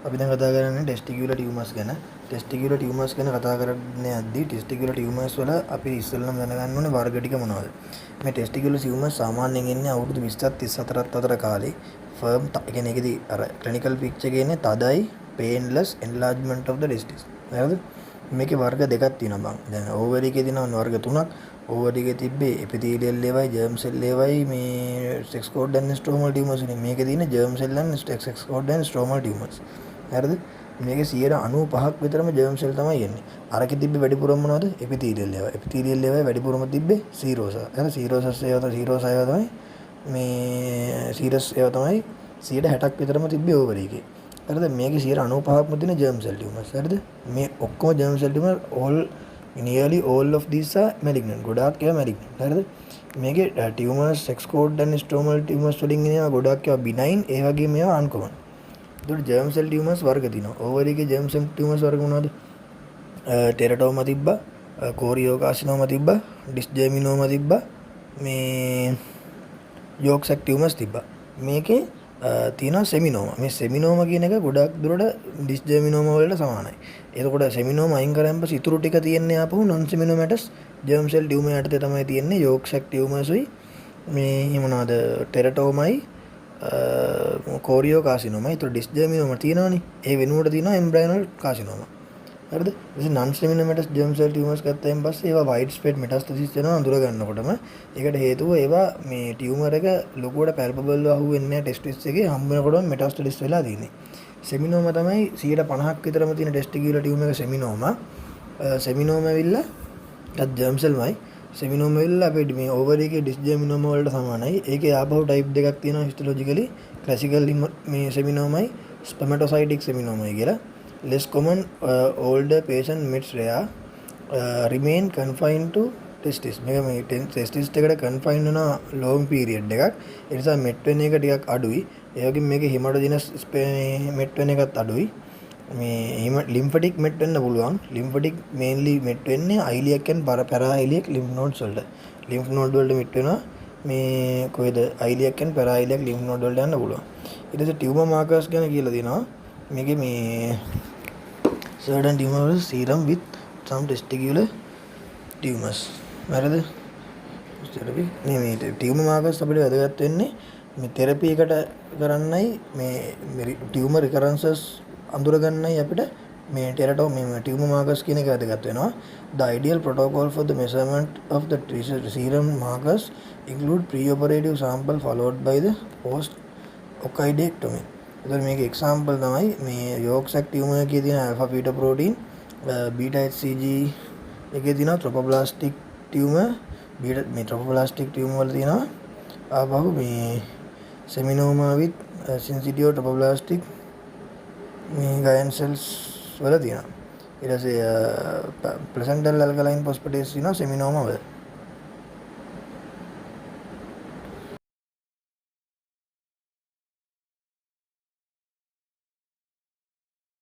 අපි දැන් කතා කරන්නේ ටෙස්ටිකියුලර් ටියුමර්ස් ගැන. ටෙස්ටිකියුලර් ටියුමර්ස් ගැන කතා කරන්නේ යද්දී ටෙස්ටිකියුලර් ටියුමර්ස් වල අපි ඉස්සෙල්ලාම දැනගන්න ඕනේ වර්ග ටික මොනවද. මේ ටෙස්ටිකියුලර් ටියුමර්ස් සාමාන්‍යයෙන් එන්නේ අවුරුදු 20ත් 34ත් අතර කාලේ. ෆර්ම් කියන්නේ ඒකදී අර ක්ලිනිකල් පික්චර් එක එන්නේ තදයි painless enlargement of the testis. හරිද? මේකේ වර්ග දෙකක් තියෙනවා බං. දැන් ඕවරි එකේ තියෙනවා වර්ග තුනක්. ඕවරි එකේ තිබ්බේ එපිතීලියල් ලෙවයි ජර්ම් සෙල් ලෙවයි මේ සෙක්ස් කෝඩ් and ස්ට්‍රෝමල් ටියුමර්ස් නේ. මේකේ තියෙන germ self and sex code and ස්ට්‍රෝමල් ටියුමර්ස්. හරිද? මේකේ 95% විතරම ජර්ම් සෙල් තමයි එන්නේ. අරකේ තිබ්බේ වැඩිපුරම මොනවද? එපිතීලියල් ලෙවයි. එපිතීලියල් ලෙවයි වැඩිපුරම තිබ්බේ සීරෝසා. හරි සීරෝසස් ඒවා සීරෝසා ඒවා තමයි මේ සීරස් ඒවා තමයි 60%ක් විතරම තිබ්බේ ඕවරි එකේ. හරිද? මේකේ 95%ක්ම තියෙන ජර්ම් සෙල් ටියුමර්ස්. හරිද? මේ ඔක්කොම germ self tumour nearly all of these are malignant. ගොඩාක් ඒවා malignant. හරිද? මේකේ ටියුමර්ස් සෙක්ස් කෝඩ් and ස්ට්‍රෝමල් ටියුමර්ස් වලින් එනවා ගොඩාක් ඒවා benign ඒ වගේම ඒවා uncommon. ඒකට ජර්ම් සෙල් ටියුමර්ස් වර්ග තියෙනවා. ඕවරි එකේ ජර්ම් සෙල් ටියුමර්ස් වර්ග මොනවද? ටෙරටෝමා තිබ්බා, කෝරියෝකාසිනෝමා තිබ්බා, ඩිස්ජර්මිනෝමා තිබ්බා, මේ යෝක් සැක් ටියුමර්ස් තිබ්බා. මේකේ තියෙනවා සෙමිනෝමා. මේ සෙමිනෝමා කියන එක ගොඩක් දුරට ඩිස්ජර්මිනෝමා වලට සමානයි. එතකොට සෙමිනෝමා අයින් කරාන් පස්සේ ඉතුරු ටික තියෙන්නේ ආපහු non seminomatous ජර්ම් සෙල් ටියුමර් යටතේ තමයි තියෙන්නේ. යෝක් සැක් ටියුමර්ස් උයි මේ මොනවාද ටෙරටෝමයි කෝරියෝකාසිනෝමා. ඒතර ඩිස්ජර්මිනෝමා තියෙනවනේ. ඒ වෙනුවට තියෙනවා එම්බ්‍රයනල් කාසිනෝමා. හරිද? ඉතින් non seminomatous germ cell tumors ගත්තායින් පස්සේ ඒවා wide spread metastasis වෙනවා අඳුර ගන්නකොටම. ඒකට හේතුව ඒවා මේ ටියුමර් එක ලොකුවට palpable අහු වෙන්නේ නැහැ ටෙස්ටිස් එකේ හම්බ වෙනකොටම metastasis වෙලා තියෙන්නේ. සෙමිනෝමා තමයි 50% විතරම තියෙන ටෙස්ටිකියුලර් ටියුමර් එක සෙමිනෝමා. සෙමිනෝමා ඇවිල්ලා that germ cell මයි සෙමිනෝමා ඇවිල්ලා අපේ මේ ඕවරි එකේ ඩිස්ජර්මිනෝමා වලට සමානයි. ඒකේ ආපහු type දෙකක් තියෙනවා histologically classical මේ සෙමිනෝමයි spermatocytic සෙමිනෝමයි කියලා. Less common older patient meets rare remain confined to testis. මේක මේ testis එකට confined වෙන long period එකක්. ඒ නිසා met වෙන එක ටිකක් අඩුයි. ඒ වගේම මේකේ hematogenic met වෙන එකත් අඩුයි. මේ lymphatic met වෙන්න පුළුවන්. lymphatic mainly met වෙන්නේ iliac and para-iliac lymph nodes වලට. lymph node වලට met වෙනවා. මේ කොහෙද iliac and para-iliac lymph node වලට යන්න පුළුවන්. ඊට පස්සේ tumor markers ගැන කියලා දෙනවා. මේකේ මේ certain tumors serum with some testicular tumors. හරිද? therapy මේ tumor markers අපිට වැදගත් වෙන්නේ මේ therapy එකට කරන්නයි මේ tumor recurrences අඳුර ගන්නයි අපිට මේ ටෙරටෝ මේ tumor markers කියන එක වැදගත් වෙනවා. The ideal protocol for the measurement of the serum markers include pre-operative sample followed by the post-occidectomy. එතකොට මේක එක්සැම්පල් තමයි මේ යෝක් සැක් ටියුමර් එකේ තියෙන alpha beta protein beta HCG එකේ තියෙන ට්‍රොපෝබ්ලාස්ටික් ටියුමර් බීටා මේ ට්‍රොපෝබ්ලාස්ටික් ටියුමර් වල තියෙනවා ආපහු මේ සෙමිනෝමා with sensitive ට්‍රොපෝබ්ලාස්ටික් මේ ගයන් සෙල්ස් වල තියෙනවා. ඊට පස්සේ ප්ලසෙන්ටල් ඇල්කලයින් ෆොස්ෆේටේස් තියෙනවා සෙමිනෝමා වල.